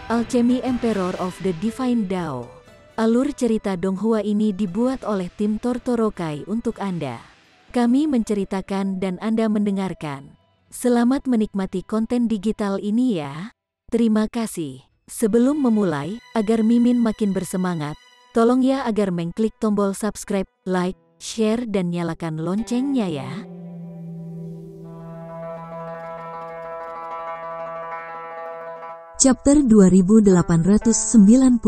Alchemy Emperor of the Divine Dao. Alur cerita Donghua ini dibuat oleh tim Tortorokai untuk Anda. Kami menceritakan dan Anda mendengarkan. Selamat menikmati konten digital ini ya. Terima kasih. Sebelum memulai, agar Mimin makin bersemangat, tolong ya agar mengklik tombol subscribe, like, share dan nyalakan loncengnya ya. Chapter 2891,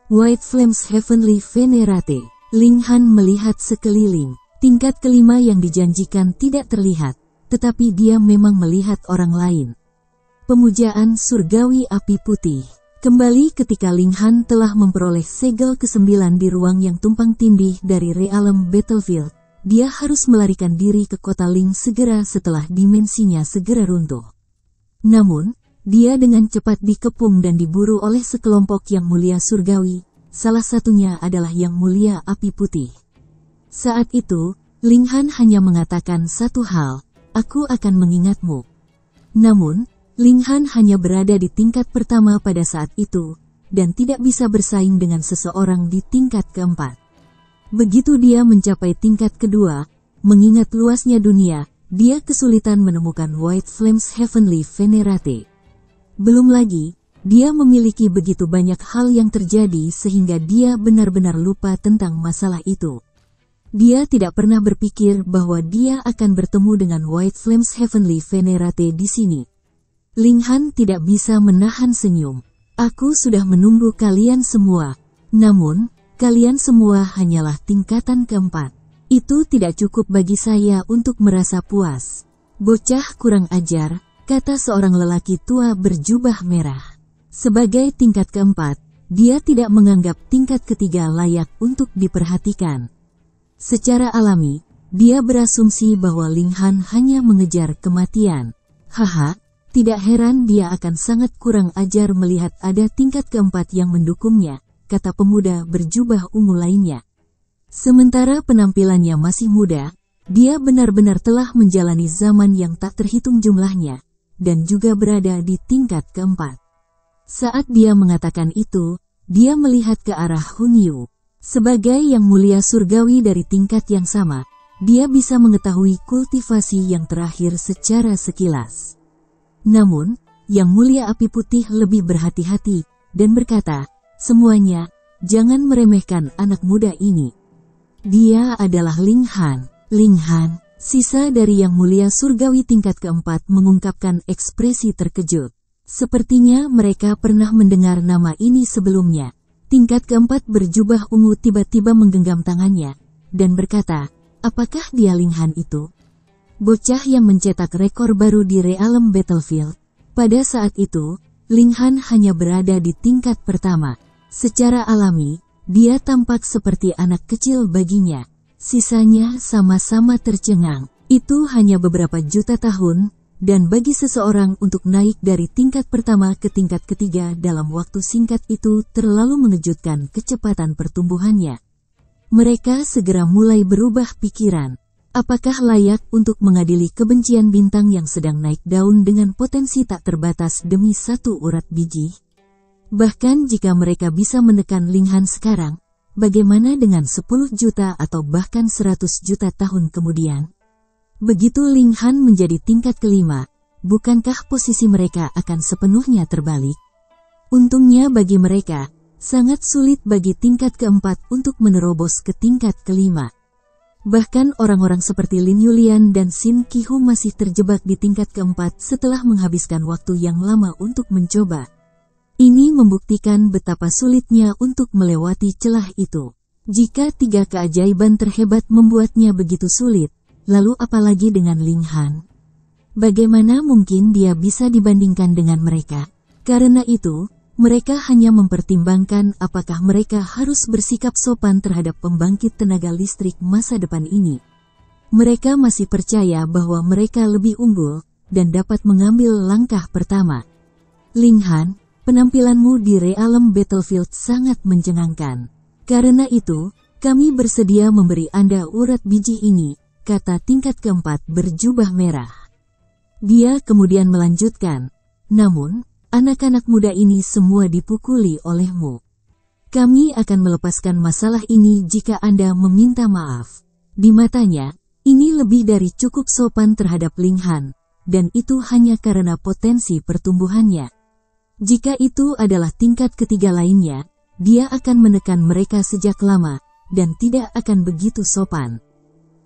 White Flames Heavenly Venerate. Ling Han melihat sekeliling. Tingkat kelima yang dijanjikan tidak terlihat, tetapi dia memang melihat orang lain. Pemujaan surgawi api putih. Kembali ketika Ling Han telah memperoleh segel ke-9 di ruang yang tumpang tindih dari Realm Battlefield, dia harus melarikan diri ke kota Ling segera setelah dimensinya segera runtuh. Namun, dia dengan cepat dikepung dan diburu oleh sekelompok yang mulia surgawi, salah satunya adalah yang mulia api putih. Saat itu, Ling Han hanya mengatakan satu hal, "Aku akan mengingatmu." Namun, Ling Han hanya berada di tingkat pertama pada saat itu, dan tidak bisa bersaing dengan seseorang di tingkat keempat. Begitu dia mencapai tingkat kedua, mengingat luasnya dunia, dia kesulitan menemukan White Flames Heavenly Venerate. Belum lagi, dia memiliki begitu banyak hal yang terjadi sehingga dia benar-benar lupa tentang masalah itu. Dia tidak pernah berpikir bahwa dia akan bertemu dengan White Flames Heavenly Venerate di sini. Ling Han tidak bisa menahan senyum. "Aku sudah menunggu kalian semua. Namun, kalian semua hanyalah tingkatan keempat. Itu tidak cukup bagi saya untuk merasa puas." "Bocah kurang ajar," kata seorang lelaki tua berjubah merah. Sebagai tingkat keempat, dia tidak menganggap tingkat ketiga layak untuk diperhatikan. Secara alami, dia berasumsi bahwa Ling Han hanya mengejar kematian. Haha, tidak heran dia akan sangat kurang ajar melihat ada tingkat keempat yang mendukungnya, kata pemuda berjubah ungu lainnya. Sementara penampilannya masih muda, dia benar-benar telah menjalani zaman yang tak terhitung jumlahnya, dan juga berada di tingkat keempat. Saat dia mengatakan itu, dia melihat ke arah Hun Yu. Sebagai yang mulia surgawi dari tingkat yang sama, dia bisa mengetahui kultivasi yang terakhir secara sekilas. Namun, yang mulia api putih lebih berhati-hati, dan berkata, "Semuanya, jangan meremehkan anak muda ini. Dia adalah Ling Han." "Ling Han?" Sisa dari yang mulia surgawi tingkat keempat mengungkapkan ekspresi terkejut. Sepertinya mereka pernah mendengar nama ini sebelumnya. Tingkat keempat berjubah ungu tiba-tiba menggenggam tangannya, dan berkata, "Apakah dia Ling Han itu?" Bocah yang mencetak rekor baru di Realm Battlefield. Pada saat itu, Ling Han hanya berada di tingkat pertama. Secara alami, dia tampak seperti anak kecil baginya. Sisanya sama-sama tercengang. Itu hanya beberapa juta tahun, dan bagi seseorang untuk naik dari tingkat pertama ke tingkat ketiga dalam waktu singkat itu terlalu mengejutkan kecepatan pertumbuhannya. Mereka segera mulai berubah pikiran. Apakah layak untuk mengadili kebencian bintang yang sedang naik daun dengan potensi tak terbatas demi satu urat biji? Bahkan jika mereka bisa menekan Ling Han sekarang, bagaimana dengan 10 juta atau bahkan 100 juta tahun kemudian? Begitu Ling Han menjadi tingkat kelima, bukankah posisi mereka akan sepenuhnya terbalik? Untungnya bagi mereka, sangat sulit bagi tingkat keempat untuk menerobos ke tingkat kelima. Bahkan orang-orang seperti Lin Yulian dan Sin Qihu masih terjebak di tingkat keempat setelah menghabiskan waktu yang lama untuk mencoba. Ini membuktikan betapa sulitnya untuk melewati celah itu. Jika tiga keajaiban terhebat membuatnya begitu sulit, lalu apalagi dengan Ling Han? Bagaimana mungkin dia bisa dibandingkan dengan mereka? Karena itu, mereka hanya mempertimbangkan apakah mereka harus bersikap sopan terhadap pembangkit tenaga listrik masa depan ini. Mereka masih percaya bahwa mereka lebih unggul, dan dapat mengambil langkah pertama. "Ling Han, penampilanmu di Realm Battlefield sangat mencengangkan. Karena itu, kami bersedia memberi Anda urat biji ini," kata tingkat keempat berjubah merah. Dia kemudian melanjutkan, "Namun, anak-anak muda ini semua dipukuli olehmu. Kami akan melepaskan masalah ini jika Anda meminta maaf. Di matanya, ini lebih dari cukup sopan terhadap Ling Han, dan itu hanya karena potensi pertumbuhannya. Jika itu adalah tingkat ketiga lainnya, dia akan menekan mereka sejak lama, dan tidak akan begitu sopan.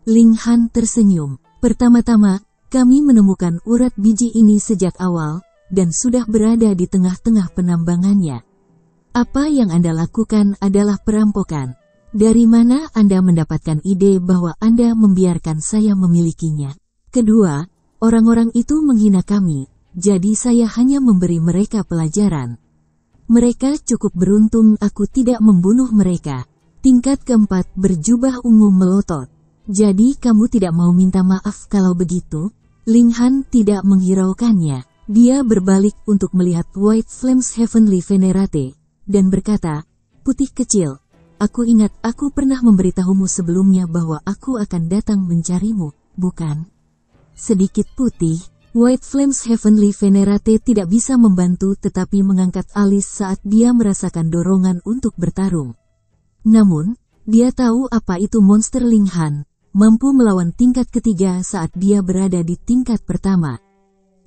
Ling Han tersenyum. Pertama-tama, kami menemukan urat biji ini sejak awal, dan sudah berada di tengah-tengah penambangannya. Apa yang Anda lakukan adalah perampokan. Dari mana Anda mendapatkan ide bahwa Anda membiarkan saya memilikinya? Kedua, orang-orang itu menghina kami, jadi saya hanya memberi mereka pelajaran. Mereka cukup beruntung aku tidak membunuh mereka. Tingkat keempat berjubah ungu melotot. Jadi kamu tidak mau minta maaf kalau begitu? Ling Han tidak menghiraukannya. Dia berbalik untuk melihat White Flames Heavenly Venerate, dan berkata, "Putih kecil, aku ingat aku pernah memberitahumu sebelumnya bahwa aku akan datang mencarimu, bukan?" Sedikit putih, White Flames Heavenly Venerate tidak bisa membantu tetapi mengangkat alis saat dia merasakan dorongan untuk bertarung. Namun, dia tahu apa itu monster Ling Han, mampu melawan tingkat ketiga saat dia berada di tingkat pertama.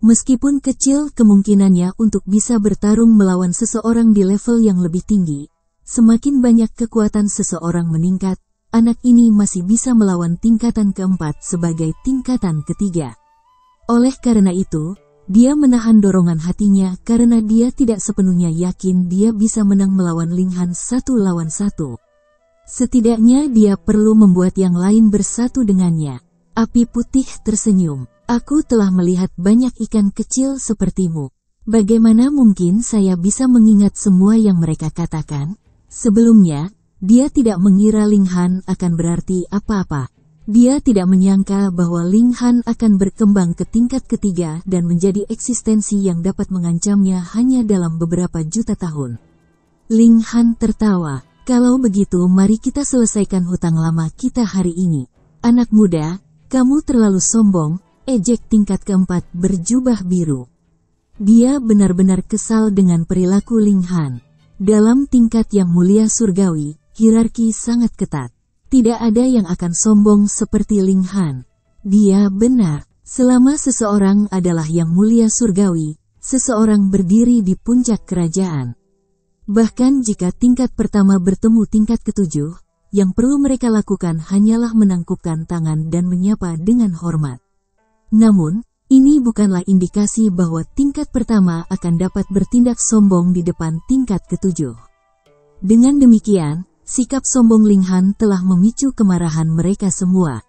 Meskipun kecil kemungkinannya untuk bisa bertarung melawan seseorang di level yang lebih tinggi, semakin banyak kekuatan seseorang meningkat, anak ini masih bisa melawan tingkatan keempat sebagai tingkatan ketiga. Oleh karena itu, dia menahan dorongan hatinya karena dia tidak sepenuhnya yakin dia bisa menang melawan Ling Han 1 lawan 1. Setidaknya dia perlu membuat yang lain bersatu dengannya. Api putih tersenyum. Aku telah melihat banyak ikan kecil sepertimu. Bagaimana mungkin saya bisa mengingat semua yang mereka katakan? Sebelumnya, dia tidak mengira Ling Han akan berarti apa-apa. Dia tidak menyangka bahwa Ling Han akan berkembang ke tingkat ketiga dan menjadi eksistensi yang dapat mengancamnya hanya dalam beberapa juta tahun. Ling Han tertawa. Kalau begitu mari kita selesaikan hutang lama kita hari ini. Anak muda, kamu terlalu sombong, ejek tingkat keempat berjubah biru. Dia benar-benar kesal dengan perilaku Ling Han. Dalam tingkat yang mulia surgawi, hierarki sangat ketat. Tidak ada yang akan sombong seperti Ling Han. Dia benar, selama seseorang adalah yang mulia surgawi, seseorang berdiri di puncak kerajaan. Bahkan jika tingkat pertama bertemu tingkat ketujuh, yang perlu mereka lakukan hanyalah menangkupkan tangan dan menyapa dengan hormat. Namun, ini bukanlah indikasi bahwa tingkat pertama akan dapat bertindak sombong di depan tingkat ketujuh. Dengan demikian, sikap sombong Ling Han telah memicu kemarahan mereka semua.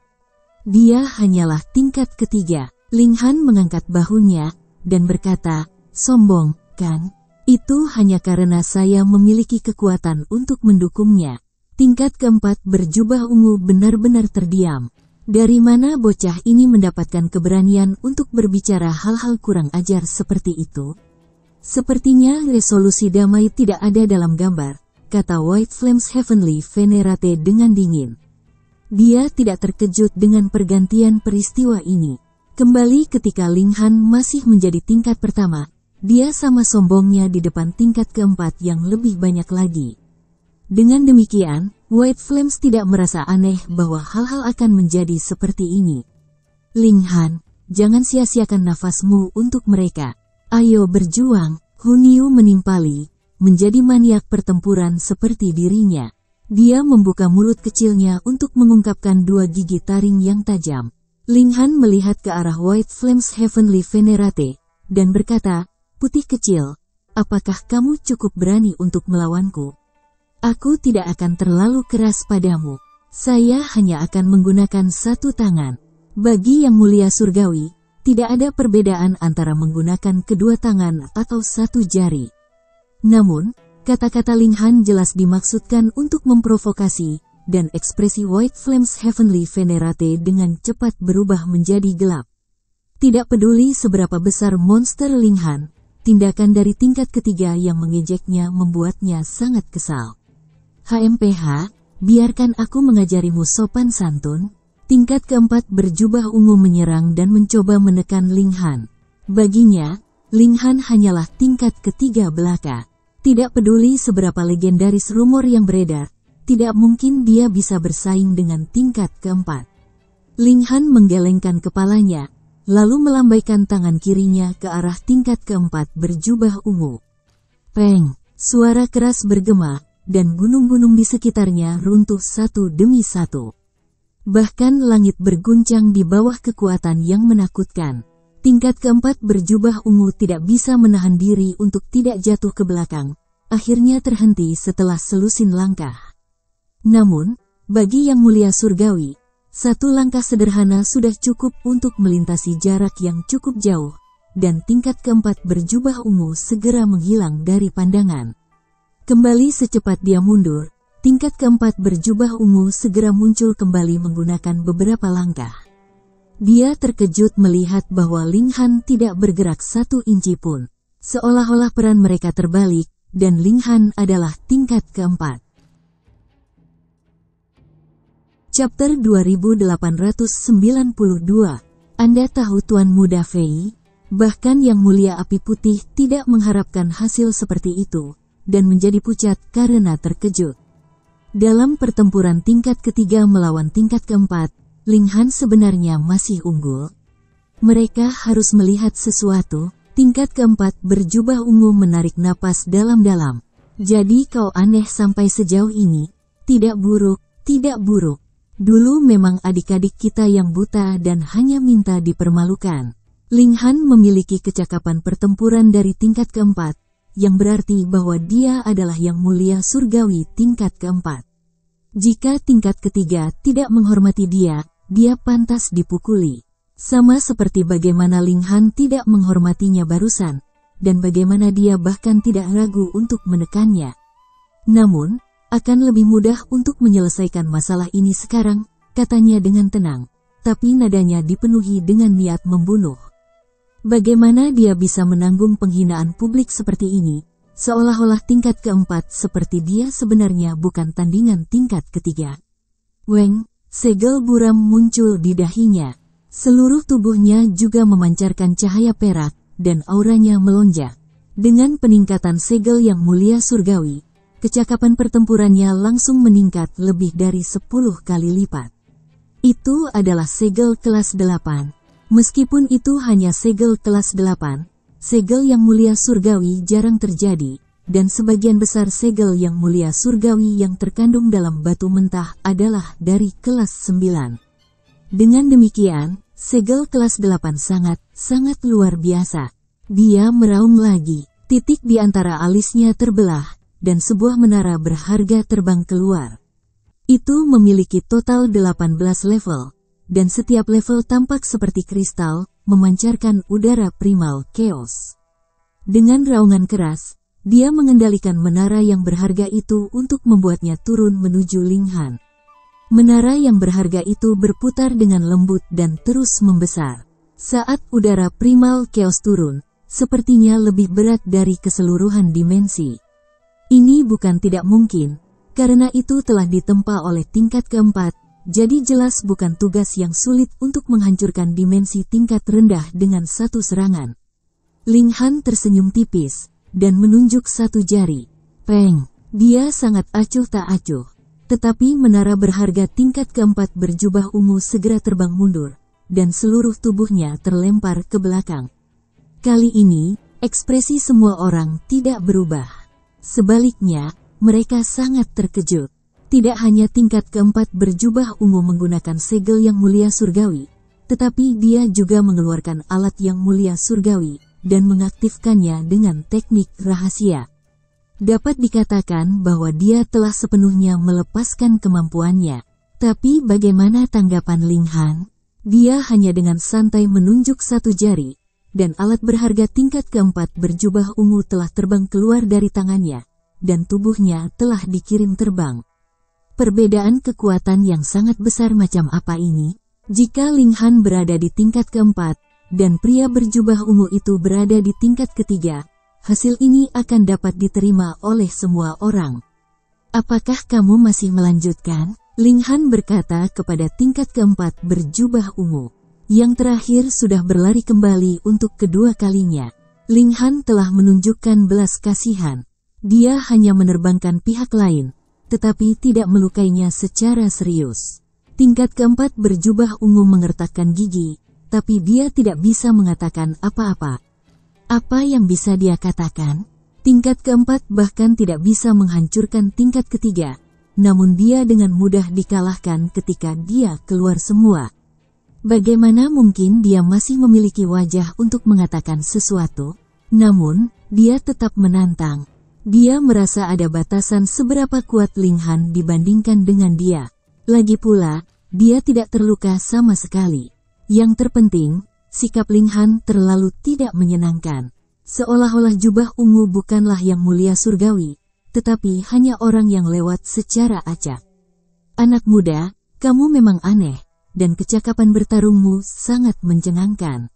Dia hanyalah tingkat ketiga. Ling Han mengangkat bahunya, dan berkata, "Sombong, kan? Itu hanya karena saya memiliki kekuatan untuk mendukungnya." Tingkat keempat berjubah ungu benar-benar terdiam. Dari mana bocah ini mendapatkan keberanian untuk berbicara hal-hal kurang ajar seperti itu? Sepertinya resolusi damai tidak ada dalam gambar, kata White Flames Heavenly Venerate dengan dingin. Dia tidak terkejut dengan pergantian peristiwa ini. Kembali ketika Ling Han masih menjadi tingkat pertama, dia sama sombongnya di depan tingkat keempat yang lebih banyak lagi. Dengan demikian, White Flames tidak merasa aneh bahwa hal-hal akan menjadi seperti ini. Ling Han, jangan sia-siakan nafasmu untuk mereka. Ayo berjuang. Hunyu menimpali, menjadi maniak pertempuran seperti dirinya. Dia membuka mulut kecilnya untuk mengungkapkan dua gigi taring yang tajam. Ling Han melihat ke arah White Flames Heavenly Venerate, dan berkata, "Putih kecil, apakah kamu cukup berani untuk melawanku? Aku tidak akan terlalu keras padamu. Saya hanya akan menggunakan satu tangan. Bagi yang mulia surgawi, tidak ada perbedaan antara menggunakan kedua tangan atau satu jari." Namun, kata-kata Ling Han jelas dimaksudkan untuk memprovokasi, dan ekspresi White Flames Heavenly Venerate dengan cepat berubah menjadi gelap. Tidak peduli seberapa besar monster Ling Han, tindakan dari tingkat ketiga yang mengejeknya membuatnya sangat kesal. "HMPH, biarkan aku mengajarimu sopan santun." Tingkat keempat berjubah ungu menyerang dan mencoba menekan Ling Han. Baginya, Ling Han hanyalah tingkat ketiga belaka. Tidak peduli seberapa legendaris rumor yang beredar, tidak mungkin dia bisa bersaing dengan tingkat keempat. Ling Han menggelengkan kepalanya, lalu melambaikan tangan kirinya ke arah tingkat keempat berjubah ungu. Peng! Suara keras bergema, dan gunung-gunung di sekitarnya runtuh satu demi satu. Bahkan langit berguncang di bawah kekuatan yang menakutkan. Tingkat keempat berjubah ungu tidak bisa menahan diri untuk tidak jatuh ke belakang, akhirnya terhenti setelah selusin langkah. Namun, bagi Yang Mulia Surgawi, satu langkah sederhana sudah cukup untuk melintasi jarak yang cukup jauh, dan tingkat keempat berjubah ungu segera menghilang dari pandangan. Kembali secepat dia mundur, tingkat keempat berjubah ungu segera muncul kembali menggunakan beberapa langkah. Dia terkejut melihat bahwa Ling Han tidak bergerak satu inci pun, seolah-olah peran mereka terbalik, dan Ling Han adalah tingkat keempat. Chapter 2892. Anda tahu Tuan Muda Fei? Bahkan Yang Mulia Api Putih tidak mengharapkan hasil seperti itu, dan menjadi pucat karena terkejut. Dalam pertempuran tingkat ketiga melawan tingkat keempat, Ling Han sebenarnya masih unggul. Mereka harus melihat sesuatu. Tingkat keempat berjubah ungu menarik napas dalam-dalam. Jadi kau aneh sampai sejauh ini? Tidak buruk, tidak buruk. Dulu memang adik-adik kita yang buta dan hanya minta dipermalukan. Ling Han memiliki kecakapan pertempuran dari tingkat keempat, yang berarti bahwa dia adalah Yang Mulia Surgawi tingkat keempat. Jika tingkat ketiga tidak menghormati dia pantas dipukuli. Sama seperti bagaimana Ling Han tidak menghormatinya barusan, dan bagaimana dia bahkan tidak ragu untuk menekannya. Namun, akan lebih mudah untuk menyelesaikan masalah ini sekarang, katanya dengan tenang, tapi nadanya dipenuhi dengan niat membunuh. Bagaimana dia bisa menanggung penghinaan publik seperti ini, seolah-olah tingkat keempat seperti dia sebenarnya bukan tandingan tingkat ketiga. Weng, segel buram muncul di dahinya. Seluruh tubuhnya juga memancarkan cahaya perak, dan auranya melonjak. Dengan peningkatan segel Yang Mulia Surgawi, kecakapan pertempurannya langsung meningkat lebih dari 10 kali lipat. Itu adalah segel kelas 8. Meskipun itu hanya segel kelas 8, segel Yang Mulia Surgawi jarang terjadi, dan sebagian besar segel Yang Mulia Surgawi yang terkandung dalam batu mentah adalah dari kelas 9. Dengan demikian, segel kelas 8 sangat luar biasa. Dia meraung lagi, titik di antara alisnya terbelah, dan sebuah menara berharga terbang keluar. Itu memiliki total 18 level. Dan setiap level tampak seperti kristal, memancarkan udara primal chaos. Dengan raungan keras, dia mengendalikan menara yang berharga itu untuk membuatnya turun menuju Ling Han. Menara yang berharga itu berputar dengan lembut dan terus membesar. Saat udara primal chaos turun, sepertinya lebih berat dari keseluruhan dimensi. Ini bukan tidak mungkin, karena itu telah ditempa oleh tingkat keempat. Jadi jelas bukan tugas yang sulit untuk menghancurkan dimensi tingkat rendah dengan satu serangan. Ling Han tersenyum tipis, dan menunjuk satu jari. Peng! Dia sangat acuh tak acuh. Tetapi menara berharga tingkat keempat berjubah ungu segera terbang mundur, dan seluruh tubuhnya terlempar ke belakang. Kali ini, ekspresi semua orang tidak berubah. Sebaliknya, mereka sangat terkejut. Tidak hanya tingkat keempat berjubah ungu menggunakan segel Yang Mulia Surgawi, tetapi dia juga mengeluarkan alat Yang Mulia Surgawi, dan mengaktifkannya dengan teknik rahasia. Dapat dikatakan bahwa dia telah sepenuhnya melepaskan kemampuannya. Tapi bagaimana tanggapan Ling Han? Dia hanya dengan santai menunjuk satu jari, dan alat berharga tingkat keempat berjubah ungu telah terbang keluar dari tangannya, dan tubuhnya telah dikirim terbang. Perbedaan kekuatan yang sangat besar macam apa ini? Jika Ling Han berada di tingkat keempat, dan pria berjubah ungu itu berada di tingkat ketiga, hasil ini akan dapat diterima oleh semua orang. Apakah kamu masih melanjutkan? Ling Han berkata kepada tingkat keempat berjubah ungu, yang terakhir sudah berlari kembali untuk kedua kalinya. Ling Han telah menunjukkan belas kasihan. Dia hanya menerbangkan pihak lain, tetapi tidak melukainya secara serius. Tingkat keempat berjubah ungu mengertakkan gigi, tapi dia tidak bisa mengatakan apa-apa. Apa yang bisa dia katakan? Tingkat keempat bahkan tidak bisa menghancurkan tingkat ketiga, namun dia dengan mudah dikalahkan ketika dia keluar semua. Bagaimana mungkin dia masih memiliki wajah untuk mengatakan sesuatu? Namun, dia tetap menantang. Dia merasa ada batasan seberapa kuat Ling Han dibandingkan dengan dia. Lagi pula, dia tidak terluka sama sekali. Yang terpenting, sikap Ling Han terlalu tidak menyenangkan. Seolah-olah jubah ungu bukanlah yang mulia surgawi, tetapi hanya orang yang lewat secara acak. Anak muda, kamu memang aneh, dan kecakapan bertarungmu sangat mencengangkan.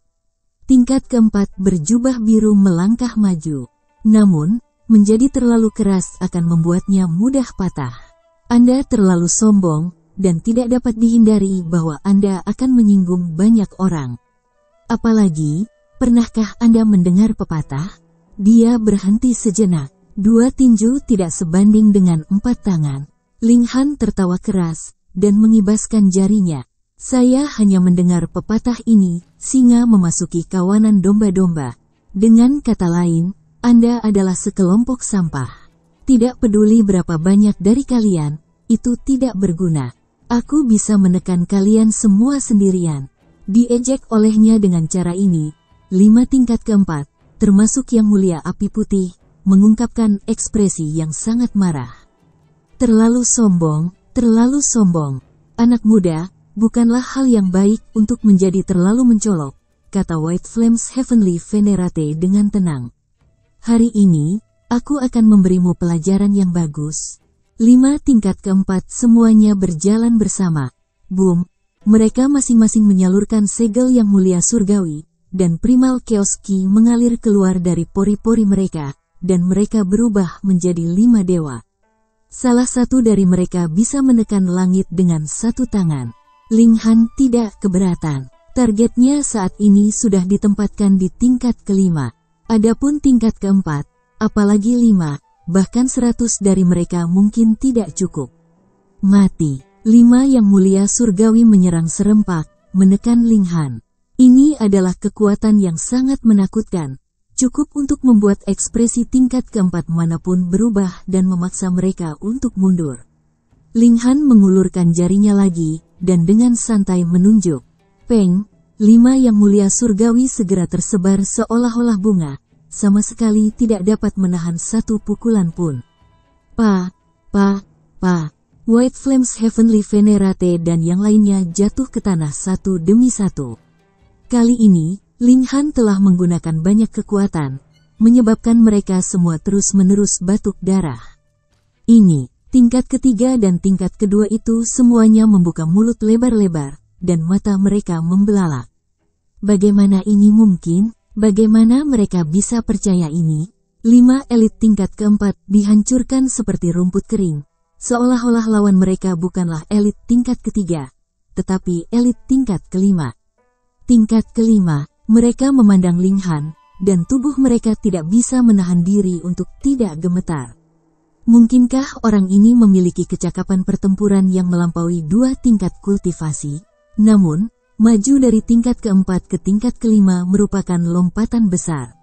Tingkat keempat berjubah biru melangkah maju. Namun, menjadi terlalu keras akan membuatnya mudah patah. Anda terlalu sombong, dan tidak dapat dihindari bahwa Anda akan menyinggung banyak orang. Apalagi, pernahkah Anda mendengar pepatah? Dia berhenti sejenak. 2 tinju tidak sebanding dengan 4 tangan. Ling Han tertawa keras, dan mengibaskan jarinya. Saya hanya mendengar pepatah ini, singa memasuki kawanan domba-domba. Dengan kata lain, Anda adalah sekelompok sampah. Tidak peduli berapa banyak dari kalian, itu tidak berguna. Aku bisa menekan kalian semua sendirian. Diejek olehnya dengan cara ini, 5 tingkat keempat, termasuk Yang Mulia Api Putih, mengungkapkan ekspresi yang sangat marah. Terlalu sombong, anak muda. Bukanlah hal yang baik untuk menjadi terlalu mencolok, kata White Flames Heavenly Venerate dengan tenang. Hari ini, aku akan memberimu pelajaran yang bagus. 5 tingkat keempat semuanya berjalan bersama. Boom! Mereka masing-masing menyalurkan segel yang mulia surgawi, dan primal chaos ki mengalir keluar dari pori-pori mereka, dan mereka berubah menjadi 5 dewa. Salah satu dari mereka bisa menekan langit dengan 1 tangan. Ling Han tidak keberatan. Targetnya saat ini sudah ditempatkan di tingkat kelima. Adapun tingkat keempat, apalagi 5, bahkan 100 dari mereka mungkin tidak cukup. Mati. 5 yang mulia surgawi menyerang serempak, menekan Ling Han. Ini adalah kekuatan yang sangat menakutkan. Cukup untuk membuat ekspresi tingkat keempat manapun berubah dan memaksa mereka untuk mundur. Ling Han mengulurkan jarinya lagi, dan dengan santai menunjuk. Peng, 5 yang mulia surgawi segera tersebar seolah-olah bunga, sama sekali tidak dapat menahan 1 pukulan pun. Pa. White Flames Heavenly Venerate dan yang lainnya jatuh ke tanah satu demi satu. Kali ini, Ling Han telah menggunakan banyak kekuatan, menyebabkan mereka semua terus-menerus batuk darah. Ini, tingkat ketiga dan tingkat kedua itu semuanya membuka mulut lebar-lebar, dan mata mereka membelalak. Bagaimana ini mungkin? Bagaimana mereka bisa percaya ini? 5 elit tingkat keempat dihancurkan seperti rumput kering, seolah-olah lawan mereka bukanlah elit tingkat ketiga, tetapi elit tingkat kelima. Tingkat kelima, mereka memandang Ling Han, dan tubuh mereka tidak bisa menahan diri untuk tidak gemetar. Mungkinkah orang ini memiliki kecakapan pertempuran yang melampaui 2 tingkat kultivasi? Namun, maju dari tingkat keempat ke tingkat kelima merupakan lompatan besar.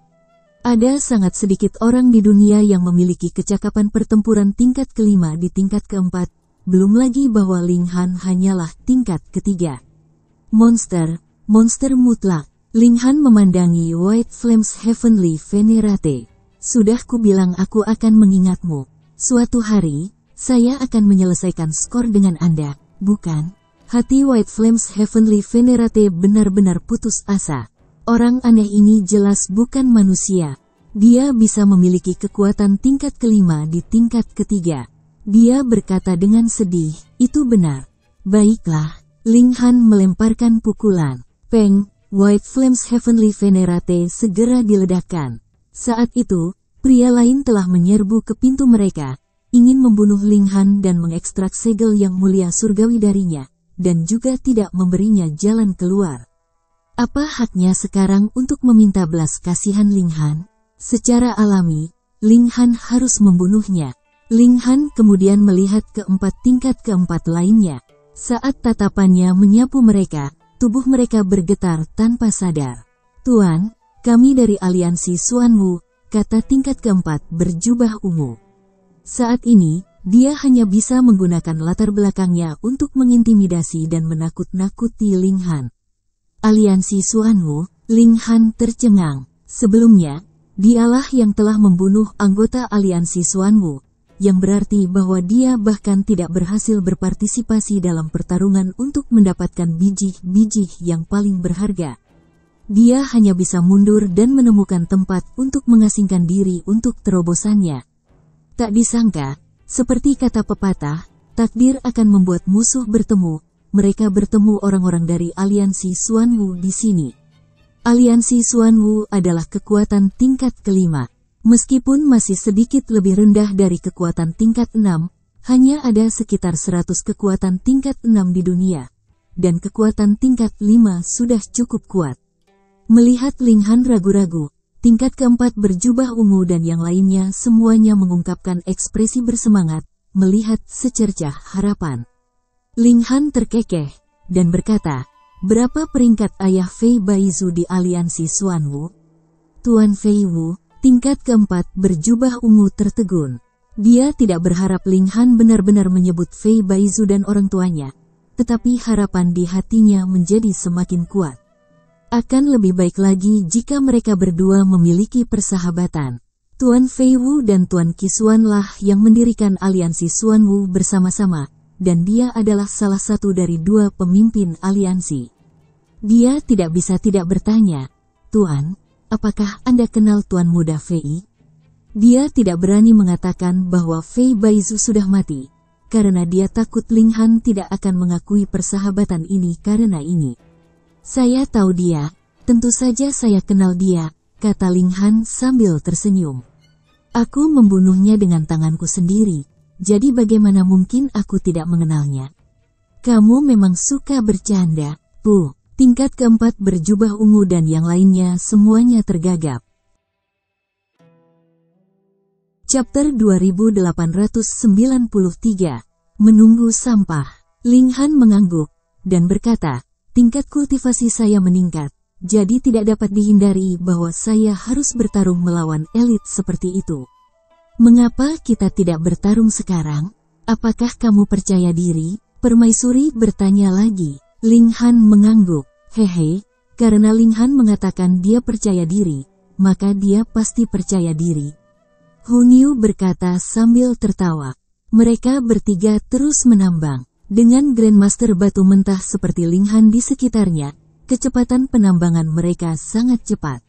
Ada sangat sedikit orang di dunia yang memiliki kecakapan pertempuran tingkat kelima di tingkat keempat, belum lagi bahwa Ling Han hanyalah tingkat ketiga. Monster mutlak. Ling Han memandangi White Flames Heavenly Venerate. Sudah kubilang aku akan mengingatmu. Suatu hari, saya akan menyelesaikan skor dengan Anda, bukan? Hati White Flames Heavenly Venerate benar-benar putus asa. Orang aneh ini jelas bukan manusia. Dia bisa memiliki kekuatan tingkat kelima di tingkat ketiga. Dia berkata dengan sedih, itu benar. Baiklah, Ling Han melemparkan pukulan. Peng, White Flames Heavenly Venerate segera diledakkan. Saat itu, pria lain telah menyerbu ke pintu mereka, ingin membunuh Ling Han dan mengekstrak segel yang mulia surgawi darinya, dan juga tidak memberinya jalan keluar. Apa haknya sekarang untuk meminta belas kasihan Ling Han? Secara alami, Ling Han harus membunuhnya. Ling Han kemudian melihat tingkat keempat lainnya. Saat tatapannya menyapu mereka, tubuh mereka bergetar tanpa sadar. "Tuan, kami dari aliansi Xuanwu," kata tingkat keempat berjubah ungu. Saat ini, dia hanya bisa menggunakan latar belakangnya untuk mengintimidasi dan menakut-nakuti Ling Han. Aliansi Xuanwu, Ling Han tercengang. Sebelumnya, dialah yang telah membunuh anggota aliansi Xuanwu, yang berarti bahwa dia bahkan tidak berhasil berpartisipasi dalam pertarungan untuk mendapatkan biji-biji yang paling berharga. Dia hanya bisa mundur dan menemukan tempat untuk mengasingkan diri untuk terobosannya. Tak disangka, seperti kata pepatah, takdir akan membuat musuh bertemu. Mereka bertemu orang-orang dari aliansi Xuanwu di sini. Aliansi Xuanwu adalah kekuatan tingkat kelima. Meskipun masih sedikit lebih rendah dari kekuatan tingkat 6, hanya ada sekitar 100 kekuatan tingkat 6 di dunia. Dan kekuatan tingkat 5 sudah cukup kuat. Melihat Ling Han ragu-ragu, tingkat keempat berjubah ungu dan yang lainnya semuanya mengungkapkan ekspresi bersemangat, melihat secercah harapan. Ling Han terkekeh, dan berkata, "Berapa peringkat ayah Fei Baizu di aliansi Xuanwu?" "Tuan Fei Wu," tingkat keempat berjubah ungu tertegun. Dia tidak berharap Ling Han benar-benar menyebut Fei Baizu dan orang tuanya, tetapi harapan di hatinya menjadi semakin kuat. Akan lebih baik lagi jika mereka berdua memiliki persahabatan. Tuan Fei Wu dan Tuan Qisuan lah yang mendirikan aliansi Xuanwu bersama-sama, dan dia adalah salah satu dari dua pemimpin aliansi. Dia tidak bisa tidak bertanya, "Tuan, apakah Anda kenal Tuan Muda Fei?" Dia tidak berani mengatakan bahwa Fei Baizu sudah mati, karena dia takut Ling Han tidak akan mengakui persahabatan ini karena ini. "Saya tahu dia, tentu saja saya kenal dia," kata Ling Han sambil tersenyum. "Aku membunuhnya dengan tanganku sendiri. Jadi bagaimana mungkin aku tidak mengenalnya?" "Kamu memang suka bercanda, Pu." Tingkat keempat berjubah ungu dan yang lainnya semuanya tergagap. Chapter 2893. Menunggu sampah. Ling Han mengangguk, dan berkata, "Tingkat kultivasi saya meningkat, jadi tidak dapat dihindari bahwa saya harus bertarung melawan elit seperti itu. Mengapa kita tidak bertarung sekarang? Apakah kamu percaya diri?" Permaisuri bertanya lagi. Ling Han mengangguk. "Hehe, karena Ling Han mengatakan dia percaya diri, maka dia pasti percaya diri." Hu Niu berkata sambil tertawa. Mereka bertiga terus menambang. Dengan Grandmaster batu mentah seperti Ling Han di sekitarnya, kecepatan penambangan mereka sangat cepat.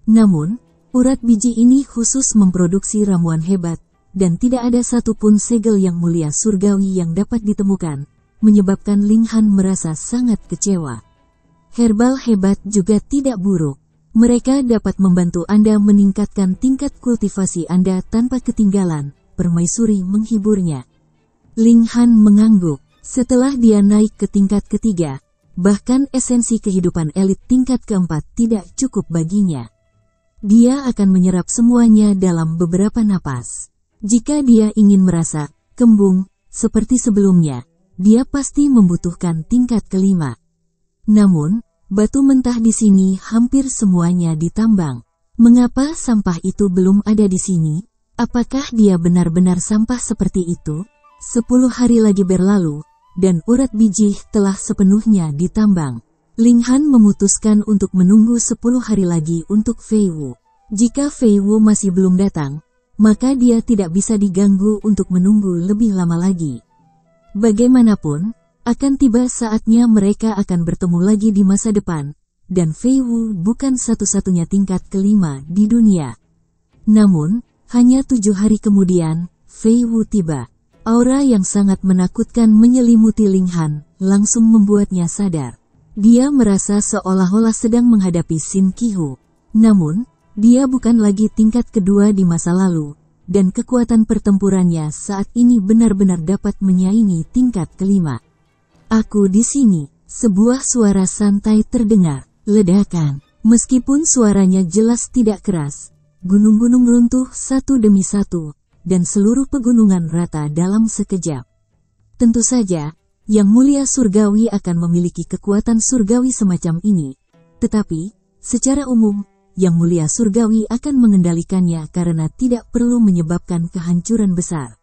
Namun, urat biji ini khusus memproduksi ramuan hebat, dan tidak ada satupun segel yang mulia surgawi yang dapat ditemukan, menyebabkan Ling Han merasa sangat kecewa. Herbal hebat juga tidak buruk. Mereka dapat membantu Anda meningkatkan tingkat kultivasi Anda tanpa ketinggalan, permaisuri menghiburnya. Ling Han mengangguk. Setelah dia naik ke tingkat ketiga, bahkan esensi kehidupan elit tingkat keempat tidak cukup baginya. Dia akan menyerap semuanya dalam beberapa napas. Jika dia ingin merasa kembung seperti sebelumnya, dia pasti membutuhkan tingkat kelima. Namun, batu mentah di sini hampir semuanya ditambang. Mengapa sampah itu belum ada di sini? Apakah dia benar-benar sampah seperti itu? 10 hari lagi berlalu, dan urat biji telah sepenuhnya ditambang. Ling Han memutuskan untuk menunggu 10 hari lagi untuk Fei Wu. Jika Fei Wu masih belum datang, maka dia tidak bisa diganggu untuk menunggu lebih lama lagi. Bagaimanapun, akan tiba saatnya mereka akan bertemu lagi di masa depan, dan Fei Wu bukan satu-satunya tingkat kelima di dunia. Namun, hanya 7 hari kemudian, Fei Wu tiba. Aura yang sangat menakutkan menyelimuti Ling Han, langsung membuatnya sadar. Dia merasa seolah-olah sedang menghadapi Sin Qihu. Namun, dia bukan lagi tingkat kedua di masa lalu, dan kekuatan pertempurannya saat ini benar-benar dapat menyaingi tingkat kelima. "Aku di sini." Sebuah suara santai terdengar. Ledakan. Meskipun suaranya jelas tidak keras, gunung-gunung runtuh satu demi satu, dan seluruh pegunungan rata dalam sekejap. Tentu saja, Yang Mulia Surgawi akan memiliki kekuatan surgawi semacam ini, tetapi, secara umum, Yang Mulia Surgawi akan mengendalikannya karena tidak perlu menyebabkan kehancuran besar.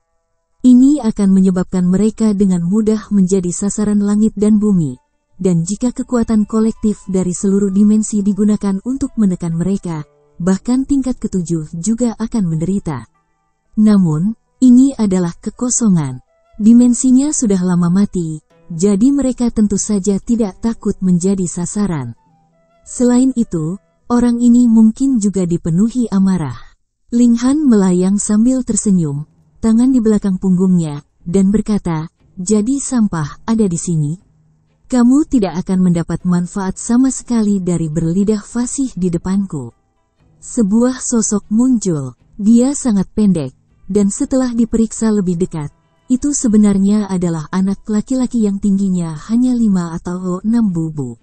Ini akan menyebabkan mereka dengan mudah menjadi sasaran langit dan bumi. Dan jika kekuatan kolektif dari seluruh dimensi digunakan untuk menekan mereka, bahkan tingkat ketujuh juga akan menderita. Namun, ini adalah kekosongan. Dimensinya sudah lama mati, jadi mereka tentu saja tidak takut menjadi sasaran. Selain itu, orang ini mungkin juga dipenuhi amarah. Ling Han melayang sambil tersenyum, tangan di belakang punggungnya, dan berkata, "Jadi sampah ada di sini? Kamu tidak akan mendapat manfaat sama sekali dari berlidah fasih di depanku." Sebuah sosok muncul. Dia sangat pendek, dan setelah diperiksa lebih dekat, itu sebenarnya adalah anak laki-laki yang tingginya hanya 5 atau 6 bubu.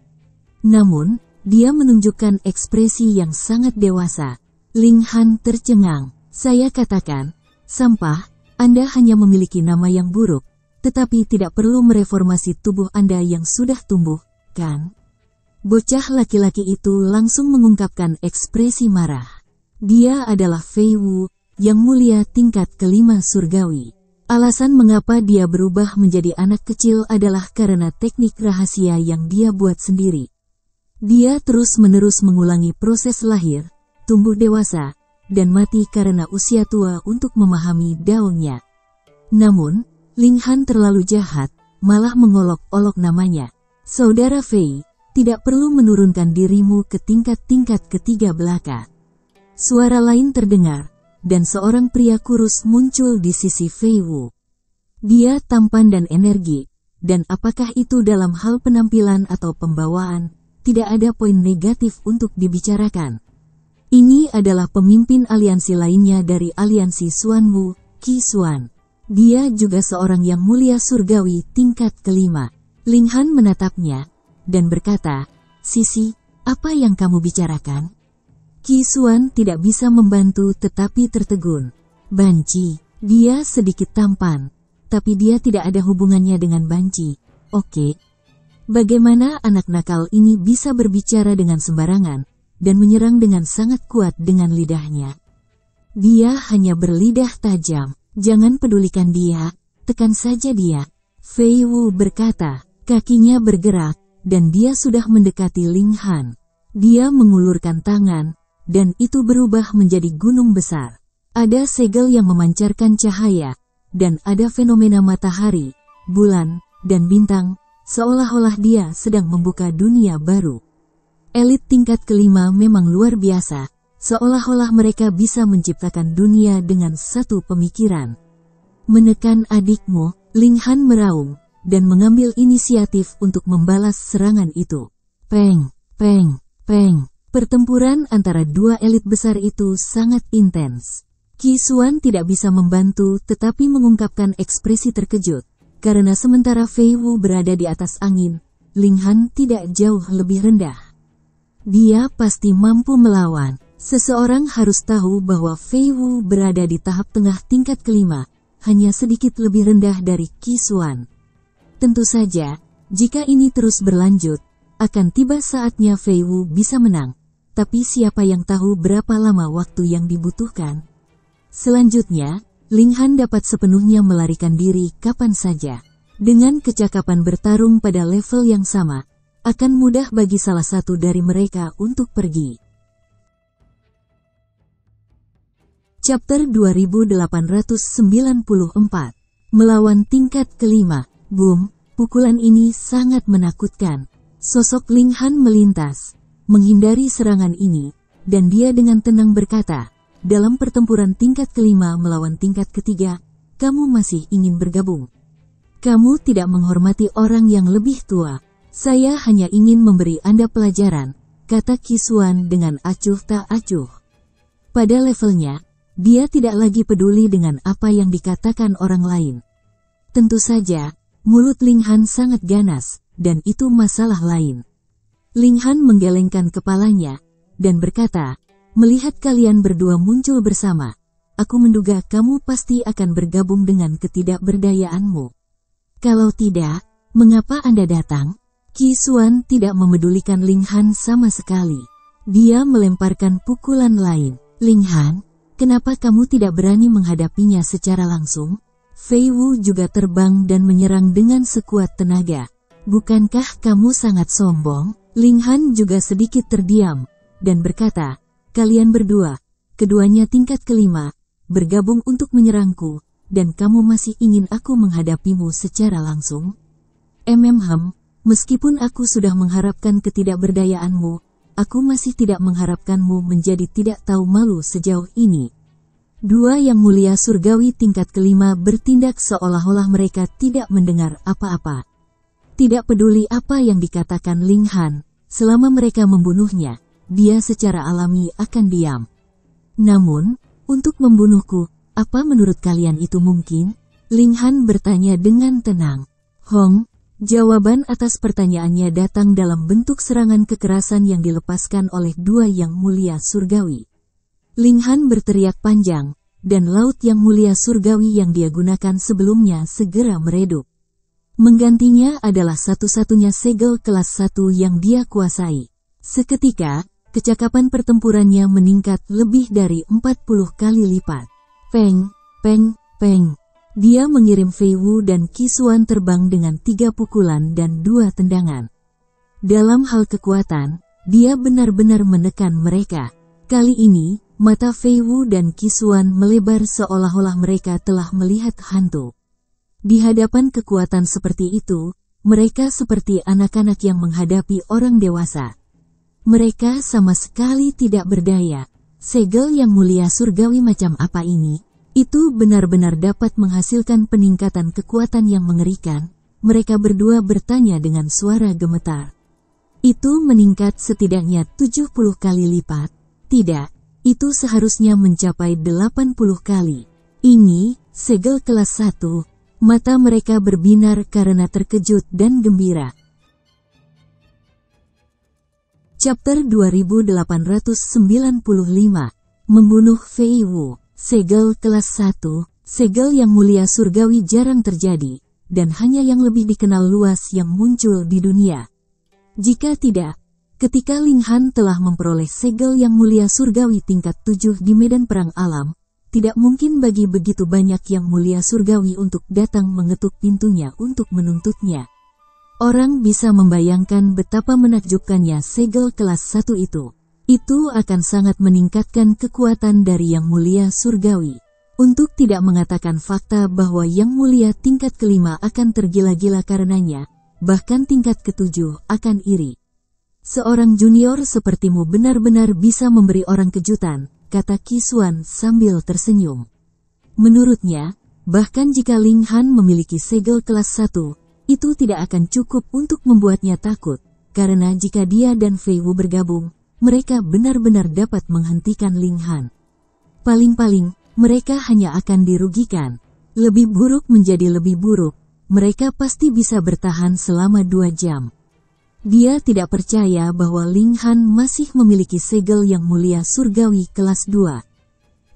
Namun, dia menunjukkan ekspresi yang sangat dewasa. Ling Han tercengang. "Saya katakan, sampah, Anda hanya memiliki nama yang buruk. Tetapi tidak perlu mereformasi tubuh Anda yang sudah tumbuh, kan?" Bocah laki-laki itu langsung mengungkapkan ekspresi marah. Dia adalah Fei Wu, Yang Mulia tingkat kelima surgawi. Alasan mengapa dia berubah menjadi anak kecil adalah karena teknik rahasia yang dia buat sendiri. Dia terus-menerus mengulangi proses lahir, tumbuh dewasa, dan mati karena usia tua untuk memahami daunnya. Namun, Ling Han terlalu jahat, malah mengolok-olok namanya. "Saudara Fei, tidak perlu menurunkan dirimu ke tingkat-tingkat ketiga belaka." Suara lain terdengar, dan seorang pria kurus muncul di sisi Fei Wu. Dia tampan dan energi, dan apakah itu dalam hal penampilan atau pembawaan, tidak ada poin negatif untuk dibicarakan. Ini adalah pemimpin aliansi lainnya dari aliansi Xuanwu, Qi Xuan. Dia juga seorang Yang Mulia Surgawi tingkat kelima. Ling Han menatapnya, dan berkata, "Sisi, apa yang kamu bicarakan?" Qi Xuan tidak bisa membantu tetapi tertegun. "Banci." Dia sedikit tampan, tapi dia tidak ada hubungannya dengan Banci. "Oke. Bagaimana anak nakal ini bisa berbicara dengan sembarangan, dan menyerang dengan sangat kuat dengan lidahnya? Dia hanya berlidah tajam. Jangan pedulikan dia, tekan saja dia." Fei Wu berkata, kakinya bergerak, dan dia sudah mendekati Ling Han. Dia mengulurkan tangan, dan itu berubah menjadi gunung besar. Ada segel yang memancarkan cahaya, dan ada fenomena matahari, bulan, dan bintang, seolah-olah dia sedang membuka dunia baru. Elit tingkat kelima memang luar biasa. Seolah-olah mereka bisa menciptakan dunia dengan satu pemikiran. "Menekan adikmu," Ling Han meraung, dan mengambil inisiatif untuk membalas serangan itu. Peng, peng, peng. Pertempuran antara dua elit besar itu sangat intens. Qi Xuan tidak bisa membantu tetapi mengungkapkan ekspresi terkejut, karena sementara Fei Wu berada di atas angin, Ling Han tidak jauh lebih rendah. Dia pasti mampu melawan. Seseorang harus tahu bahwa Fei Wu berada di tahap tengah tingkat kelima, hanya sedikit lebih rendah dari Qi Xuan. Tentu saja, jika ini terus berlanjut, akan tiba saatnya Fei Wu bisa menang, tapi siapa yang tahu berapa lama waktu yang dibutuhkan? Selanjutnya, Ling Han dapat sepenuhnya melarikan diri kapan saja. Dengan kecakapan bertarung pada level yang sama, akan mudah bagi salah satu dari mereka untuk pergi. Chapter 2894. Melawan tingkat kelima. Boom, pukulan ini sangat menakutkan. Sosok Ling Han melintas, menghindari serangan ini, dan dia dengan tenang berkata, "Dalam pertempuran tingkat kelima melawan tingkat ketiga, kamu masih ingin bergabung? Kamu tidak menghormati orang yang lebih tua. Saya hanya ingin memberi Anda pelajaran," kata Qi Xuan dengan acuh tak acuh. Pada levelnya, dia tidak lagi peduli dengan apa yang dikatakan orang lain. Tentu saja, mulut Ling Han sangat ganas, dan itu masalah lain. Ling Han menggelengkan kepalanya, dan berkata, "Melihat kalian berdua muncul bersama, aku menduga kamu pasti akan bergabung dengan ketidakberdayaanmu. Kalau tidak, mengapa Anda datang?" Qi Xuan tidak memedulikan Ling Han sama sekali. Dia melemparkan pukulan lain. "Ling Han, kenapa kamu tidak berani menghadapinya secara langsung?" Fei Wu juga terbang dan menyerang dengan sekuat tenaga. "Bukankah kamu sangat sombong?" Ling Han juga sedikit terdiam, dan berkata, "Kalian berdua, keduanya tingkat kelima, bergabung untuk menyerangku, dan kamu masih ingin aku menghadapimu secara langsung? Meskipun aku sudah mengharapkan ketidakberdayaanmu, aku masih tidak mengharapkanmu menjadi tidak tahu malu sejauh ini." Dua yang mulia surgawi tingkat kelima bertindak seolah-olah mereka tidak mendengar apa-apa. Tidak peduli apa yang dikatakan Ling Han, selama mereka membunuhnya, dia secara alami akan diam. "Namun, untuk membunuhku, apa menurut kalian itu mungkin?" Ling Han bertanya dengan tenang. Jawaban atas pertanyaannya datang dalam bentuk serangan kekerasan yang dilepaskan oleh dua yang mulia surgawi. Ling Han berteriak panjang, dan laut yang mulia surgawi yang dia gunakan sebelumnya segera meredup. Menggantinya adalah satu-satunya segel kelas 1 yang dia kuasai. Seketika, kecakapan pertempurannya meningkat lebih dari 40 kali lipat. Peng, peng, peng. Dia mengirim Fei Wu dan Qi Xuan terbang dengan 3 pukulan dan 2 tendangan. Dalam hal kekuatan, dia benar-benar menekan mereka. Kali ini, mata Fei Wu dan Qi Xuan melebar seolah-olah mereka telah melihat hantu. Di hadapan kekuatan seperti itu, mereka seperti anak-anak yang menghadapi orang dewasa. Mereka sama sekali tidak berdaya. Segel yang mulia surgawi macam apa ini? Itu benar-benar dapat menghasilkan peningkatan kekuatan yang mengerikan. Mereka berdua bertanya dengan suara gemetar. Itu meningkat setidaknya 70 kali lipat. Tidak, itu seharusnya mencapai 80 kali. Ini, segel kelas 1. Mata mereka berbinar karena terkejut dan gembira. Chapter 2895. Membunuh Fei Wu. Segel kelas 1. Segel yang mulia surgawi jarang terjadi, dan hanya yang lebih dikenal luas yang muncul di dunia. Jika tidak, ketika Ling Han telah memperoleh segel yang mulia surgawi tingkat 7 di medan perang alam, tidak mungkin bagi begitu banyak yang mulia surgawi untuk datang mengetuk pintunya untuk menuntutnya. Orang bisa membayangkan betapa menakjubkannya segel kelas 1 itu. Itu akan sangat meningkatkan kekuatan dari yang mulia surgawi. Untuk tidak mengatakan fakta bahwa yang mulia tingkat kelima akan tergila-gila karenanya, bahkan tingkat ketujuh akan iri. "Seorang junior sepertimu benar-benar bisa memberi orang kejutan," kata Qi Xuan sambil tersenyum. Menurutnya, bahkan jika Ling Han memiliki segel kelas 1, itu tidak akan cukup untuk membuatnya takut, karena jika dia dan Fei Wu bergabung, mereka benar-benar dapat menghentikan Ling Han. Paling-paling, mereka hanya akan dirugikan. Lebih buruk menjadi lebih buruk, mereka pasti bisa bertahan selama 2 jam. Dia tidak percaya bahwa Ling Han masih memiliki segel yang mulia surgawi kelas 2.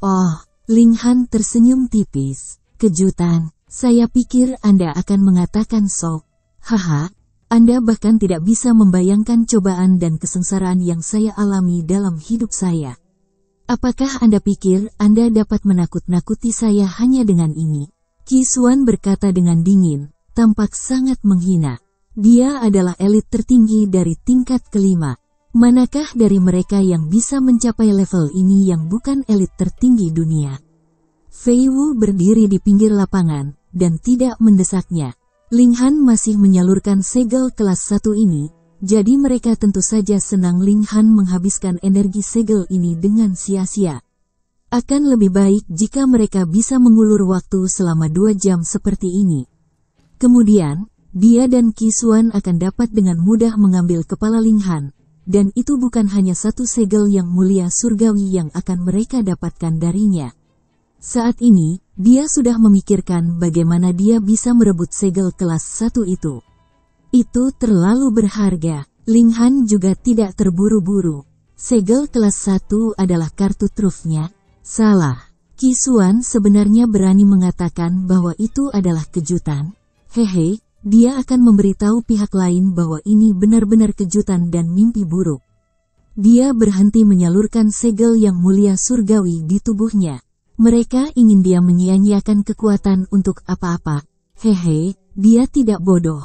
"Oh," Ling Han tersenyum tipis. "Kejutan, saya pikir Anda akan mengatakan sok. Haha, Anda bahkan tidak bisa membayangkan cobaan dan kesengsaraan yang saya alami dalam hidup saya. Apakah Anda pikir Anda dapat menakut-nakuti saya hanya dengan ini?" Qi Xuan berkata dengan dingin, tampak sangat menghina. Dia adalah elit tertinggi dari tingkat kelima. Manakah dari mereka yang bisa mencapai level ini yang bukan elit tertinggi dunia? Fei Wu berdiri di pinggir lapangan, dan tidak mendesaknya. Ling Han masih menyalurkan segel kelas 1 ini, jadi mereka tentu saja senang Ling Han menghabiskan energi segel ini dengan sia-sia. Akan lebih baik jika mereka bisa mengulur waktu selama 2 jam seperti ini. Kemudian, dia dan Qi Xuan akan dapat dengan mudah mengambil kepala Ling Han, dan itu bukan hanya satu segel yang mulia surgawi yang akan mereka dapatkan darinya. Saat ini, dia sudah memikirkan bagaimana dia bisa merebut segel kelas 1 itu. Itu terlalu berharga. Ling Han juga tidak terburu-buru. Segel kelas 1 adalah kartu trufnya. Salah. Qi Xuan sebenarnya berani mengatakan bahwa itu adalah kejutan. Hehe, dia akan memberitahu pihak lain bahwa ini benar-benar kejutan dan mimpi buruk. Dia berhenti menyalurkan segel yang mulia surgawi di tubuhnya. Mereka ingin dia menyia-nyiakan kekuatan untuk apa-apa. Hehe, dia tidak bodoh.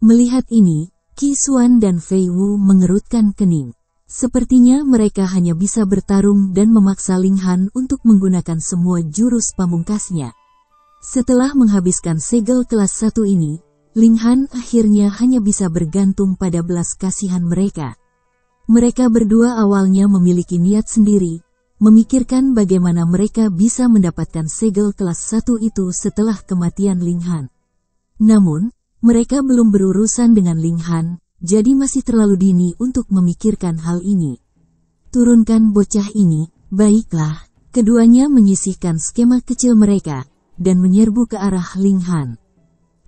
Melihat ini, Qi Xuan dan Fei Wu mengerutkan kening. Sepertinya mereka hanya bisa bertarung dan memaksa Ling Han untuk menggunakan semua jurus pamungkasnya. Setelah menghabiskan segel kelas 1 ini, Ling Han akhirnya hanya bisa bergantung pada belas kasihan mereka. Mereka berdua awalnya memiliki niat sendiri, memikirkan bagaimana mereka bisa mendapatkan segel kelas 1 itu setelah kematian Ling Han. Namun, mereka belum berurusan dengan Ling Han, jadi masih terlalu dini untuk memikirkan hal ini. Turunkan bocah ini, baiklah. Keduanya menyisihkan skema kecil mereka, dan menyerbu ke arah Ling Han.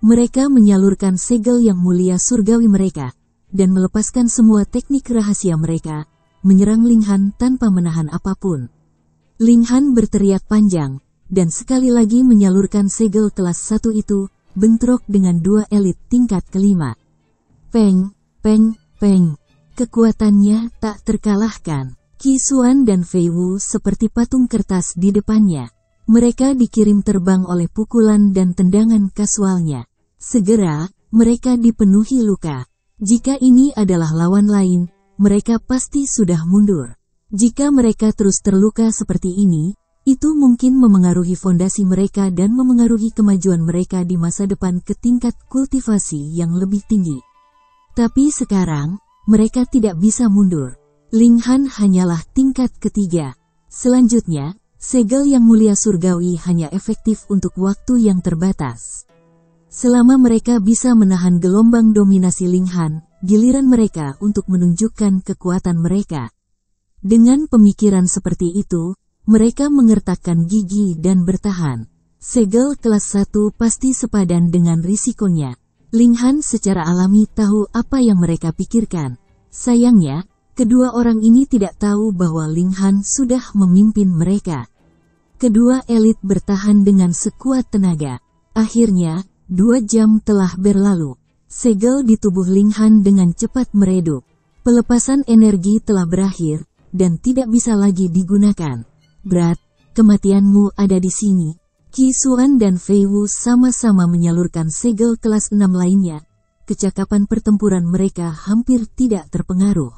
Mereka menyalurkan segel yang mulia surgawi mereka, dan melepaskan semua teknik rahasia mereka, menyerang Ling Han tanpa menahan apapun. Ling Han berteriak panjang, dan sekali lagi menyalurkan segel kelas 1 itu, bentrok dengan dua elit tingkat kelima. Peng, peng, peng. Kekuatannya tak terkalahkan. Qi Xuan dan Fei Wu seperti patung kertas di depannya. Mereka dikirim terbang oleh pukulan dan tendangan kasualnya. Segera, mereka dipenuhi luka. Jika ini adalah lawan lain, mereka pasti sudah mundur. Jika mereka terus terluka seperti ini, itu mungkin memengaruhi fondasi mereka dan memengaruhi kemajuan mereka di masa depan ke tingkat kultivasi yang lebih tinggi. Tapi sekarang, mereka tidak bisa mundur. Ling Han hanyalah tingkat ketiga. Selanjutnya, segel yang mulia surgawi hanya efektif untuk waktu yang terbatas. Selama mereka bisa menahan gelombang dominasi Ling Han, giliran mereka untuk menunjukkan kekuatan mereka. Dengan pemikiran seperti itu, mereka mengertakkan gigi dan bertahan. Segel kelas 1 pasti sepadan dengan risikonya. Ling Han secara alami tahu apa yang mereka pikirkan. Sayangnya, kedua orang ini tidak tahu bahwa Ling Han sudah memimpin mereka. Kedua elit bertahan dengan sekuat tenaga. Akhirnya, 2 jam telah berlalu. Segel di tubuh Ling Han dengan cepat meredup. Pelepasan energi telah berakhir, dan tidak bisa lagi digunakan. Berat, kematianmu ada di sini. Qi Xuan dan Fei Wu sama-sama menyalurkan segel kelas 6 lainnya. Kecakapan pertempuran mereka hampir tidak terpengaruh.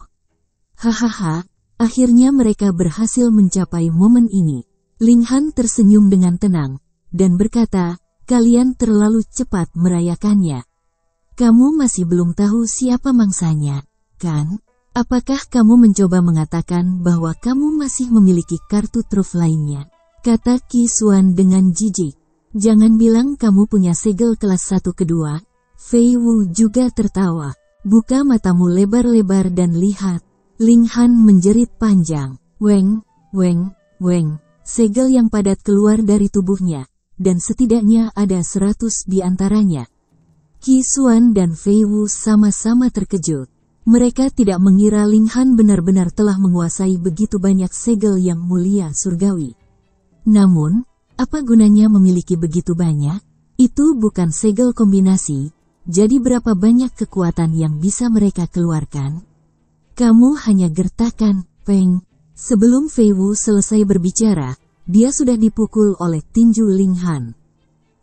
Hahaha, akhirnya mereka berhasil mencapai momen ini. Ling Han tersenyum dengan tenang, dan berkata, kalian terlalu cepat merayakannya. Kamu masih belum tahu siapa mangsanya, kan? Apakah kamu mencoba mengatakan bahwa kamu masih memiliki kartu truf lainnya? Kata Qi Xuan dengan jijik. Jangan bilang kamu punya segel kelas 1 kedua. Fei Wu juga tertawa. Buka matamu lebar-lebar dan lihat. Ling Han menjerit panjang. Weng, weng, weng. Segel yang padat keluar dari tubuhnya, dan setidaknya ada 100 di antaranya. Qi Xuan dan Fei Wu sama-sama terkejut. Mereka tidak mengira Ling Han benar-benar telah menguasai begitu banyak segel yang mulia surgawi. Namun, apa gunanya memiliki begitu banyak? Itu bukan segel kombinasi, jadi berapa banyak kekuatan yang bisa mereka keluarkan? Kamu hanya gertakan, Peng. Sebelum Fei Wu selesai berbicara, dia sudah dipukul oleh tinju Ling Han.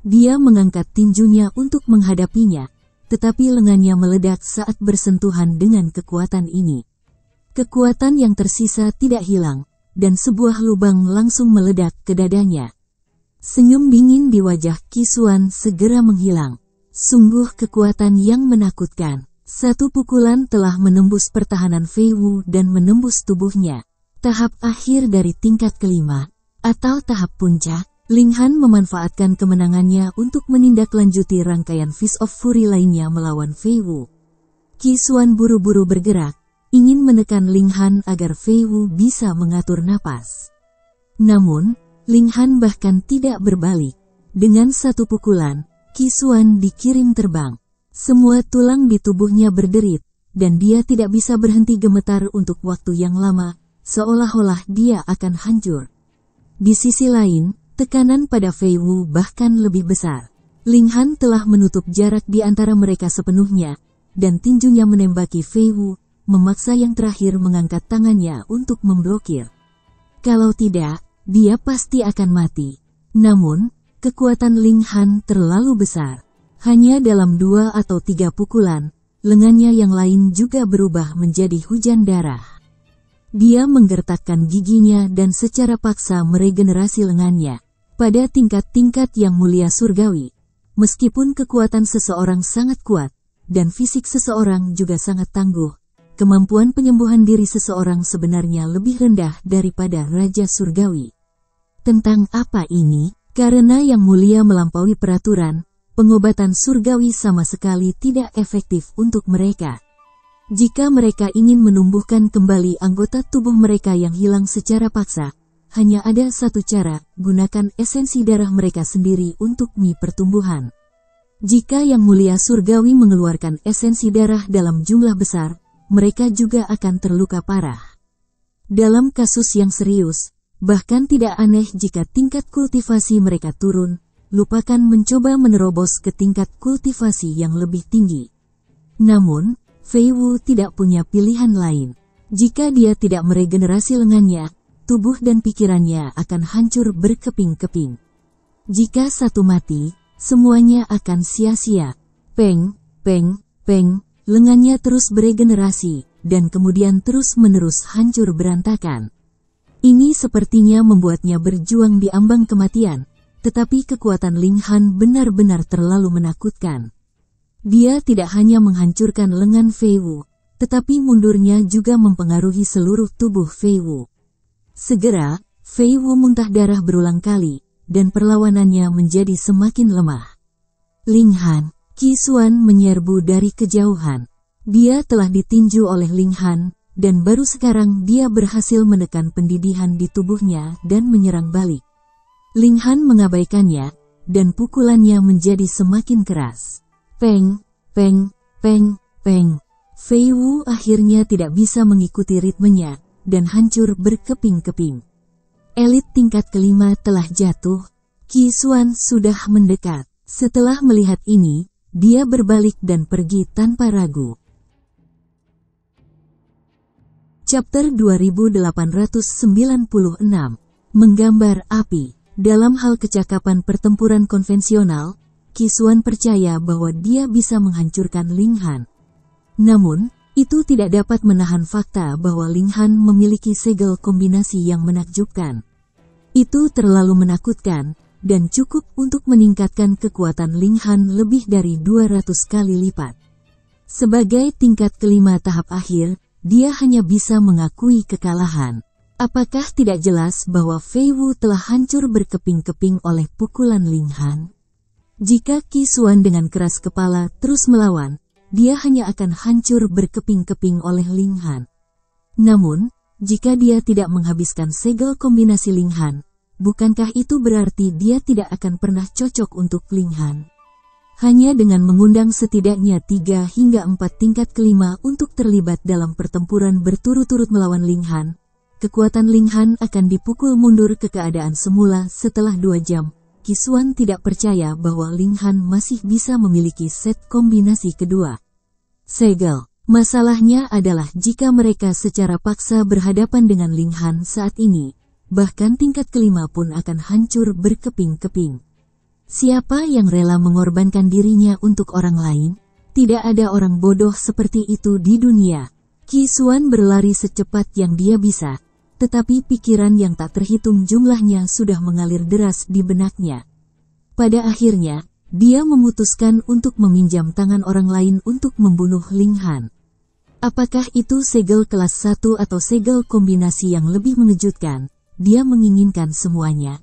Dia mengangkat tinjunya untuk menghadapinya, tetapi lengannya meledak saat bersentuhan dengan kekuatan ini. Kekuatan yang tersisa tidak hilang, dan sebuah lubang langsung meledak ke dadanya. Senyum dingin di wajah Qi Xuan segera menghilang. Sungguh kekuatan yang menakutkan. Satu pukulan telah menembus pertahanan Fei Wu dan menembus tubuhnya. Tahap akhir dari tingkat kelima, atau tahap puncak, Ling Han memanfaatkan kemenangannya untuk menindaklanjuti rangkaian Fist of Fury lainnya melawan Fei Wu. Qi Xuan buru-buru bergerak, ingin menekan Ling Han agar Fei Wu bisa mengatur napas. Namun, Ling Han bahkan tidak berbalik. Dengan satu pukulan, Qi Xuan dikirim terbang. Semua tulang di tubuhnya berderit, dan dia tidak bisa berhenti gemetar untuk waktu yang lama, seolah-olah dia akan hancur. Di sisi lain, tekanan pada Fei Wu bahkan lebih besar. Ling Han telah menutup jarak di antara mereka sepenuhnya, dan tinjunya menembaki Fei Wu, memaksa yang terakhir mengangkat tangannya untuk memblokir. Kalau tidak, dia pasti akan mati. Namun, kekuatan Ling Han terlalu besar. Hanya dalam 2 atau 3 pukulan, lengannya yang lain juga berubah menjadi hujan darah. Dia menggertakkan giginya dan secara paksa meregenerasi lengannya. Pada tingkat-tingkat yang mulia surgawi, meskipun kekuatan seseorang sangat kuat, dan fisik seseorang juga sangat tangguh, kemampuan penyembuhan diri seseorang sebenarnya lebih rendah daripada Raja Surgawi. Tentang apa ini? Karena yang mulia melampaui peraturan, pengobatan surgawi sama sekali tidak efektif untuk mereka. Jika mereka ingin menumbuhkan kembali anggota tubuh mereka yang hilang secara paksa, hanya ada satu cara, gunakan esensi darah mereka sendiri untuk pertumbuhan. Jika yang mulia surgawi mengeluarkan esensi darah dalam jumlah besar, mereka juga akan terluka parah. Dalam kasus yang serius, bahkan tidak aneh jika tingkat kultivasi mereka turun, lupakan mencoba menerobos ke tingkat kultivasi yang lebih tinggi. Namun, Fei Wu tidak punya pilihan lain. Jika dia tidak meregenerasi lengannya, tubuh dan pikirannya akan hancur berkeping-keping. Jika satu mati, semuanya akan sia-sia. Peng, peng, peng. Lengannya terus beregenerasi, dan kemudian terus-menerus hancur berantakan. Ini sepertinya membuatnya berjuang di ambang kematian, tetapi kekuatan Ling Han benar-benar terlalu menakutkan. Dia tidak hanya menghancurkan lengan Fei Wu, tetapi mundurnya juga mempengaruhi seluruh tubuh Fei Wu. Segera, Fei Wu muntah darah berulang kali, dan perlawanannya menjadi semakin lemah. Ling Han, Qi Xuan menyerbu dari kejauhan. Dia telah ditinju oleh Ling Han, dan baru sekarang dia berhasil menekan pendidihan di tubuhnya dan menyerang balik. Ling Han mengabaikannya, dan pukulannya menjadi semakin keras. Peng, peng, peng, peng. Fei Wu akhirnya tidak bisa mengikuti ritmenya, dan hancur berkeping-keping. Elit tingkat kelima telah jatuh. Qi Xuan sudah mendekat. Setelah melihat ini, dia berbalik dan pergi tanpa ragu. Chapter 2896. Menggambar api. Dalam hal kecakapan pertempuran konvensional, Qi Xuan percaya bahwa dia bisa menghancurkan Ling Han. Namun, itu tidak dapat menahan fakta bahwa Ling Han memiliki segel kombinasi yang menakjubkan. Itu terlalu menakutkan, dan cukup untuk meningkatkan kekuatan Ling Han lebih dari 200 kali lipat. Sebagai tingkat kelima tahap akhir, dia hanya bisa mengakui kekalahan. Apakah tidak jelas bahwa Fei Wu telah hancur berkeping-keping oleh pukulan Ling Han? Jika Qi Xuan dengan keras kepala terus melawan, dia hanya akan hancur berkeping-keping oleh Ling Han. Namun, jika dia tidak menghabiskan segel kombinasi Ling Han, bukankah itu berarti dia tidak akan pernah cocok untuk Ling Han? Hanya dengan mengundang setidaknya 3 hingga 4 tingkat kelima untuk terlibat dalam pertempuran berturut-turut melawan Ling Han, kekuatan Ling Han akan dipukul mundur ke keadaan semula setelah 2 jam. Qi Xuan tidak percaya bahwa Ling Han masih bisa memiliki set kombinasi kedua. Segel. Masalahnya adalah jika mereka secara paksa berhadapan dengan Ling Han saat ini, bahkan tingkat kelima pun akan hancur berkeping-keping. Siapa yang rela mengorbankan dirinya untuk orang lain? Tidak ada orang bodoh seperti itu di dunia. Qi Xuan berlari secepat yang dia bisa, tetapi pikiran yang tak terhitung jumlahnya sudah mengalir deras di benaknya. Pada akhirnya, dia memutuskan untuk meminjam tangan orang lain untuk membunuh Ling Han. Apakah itu segel kelas 1 atau segel kombinasi yang lebih mengejutkan? Dia menginginkan semuanya.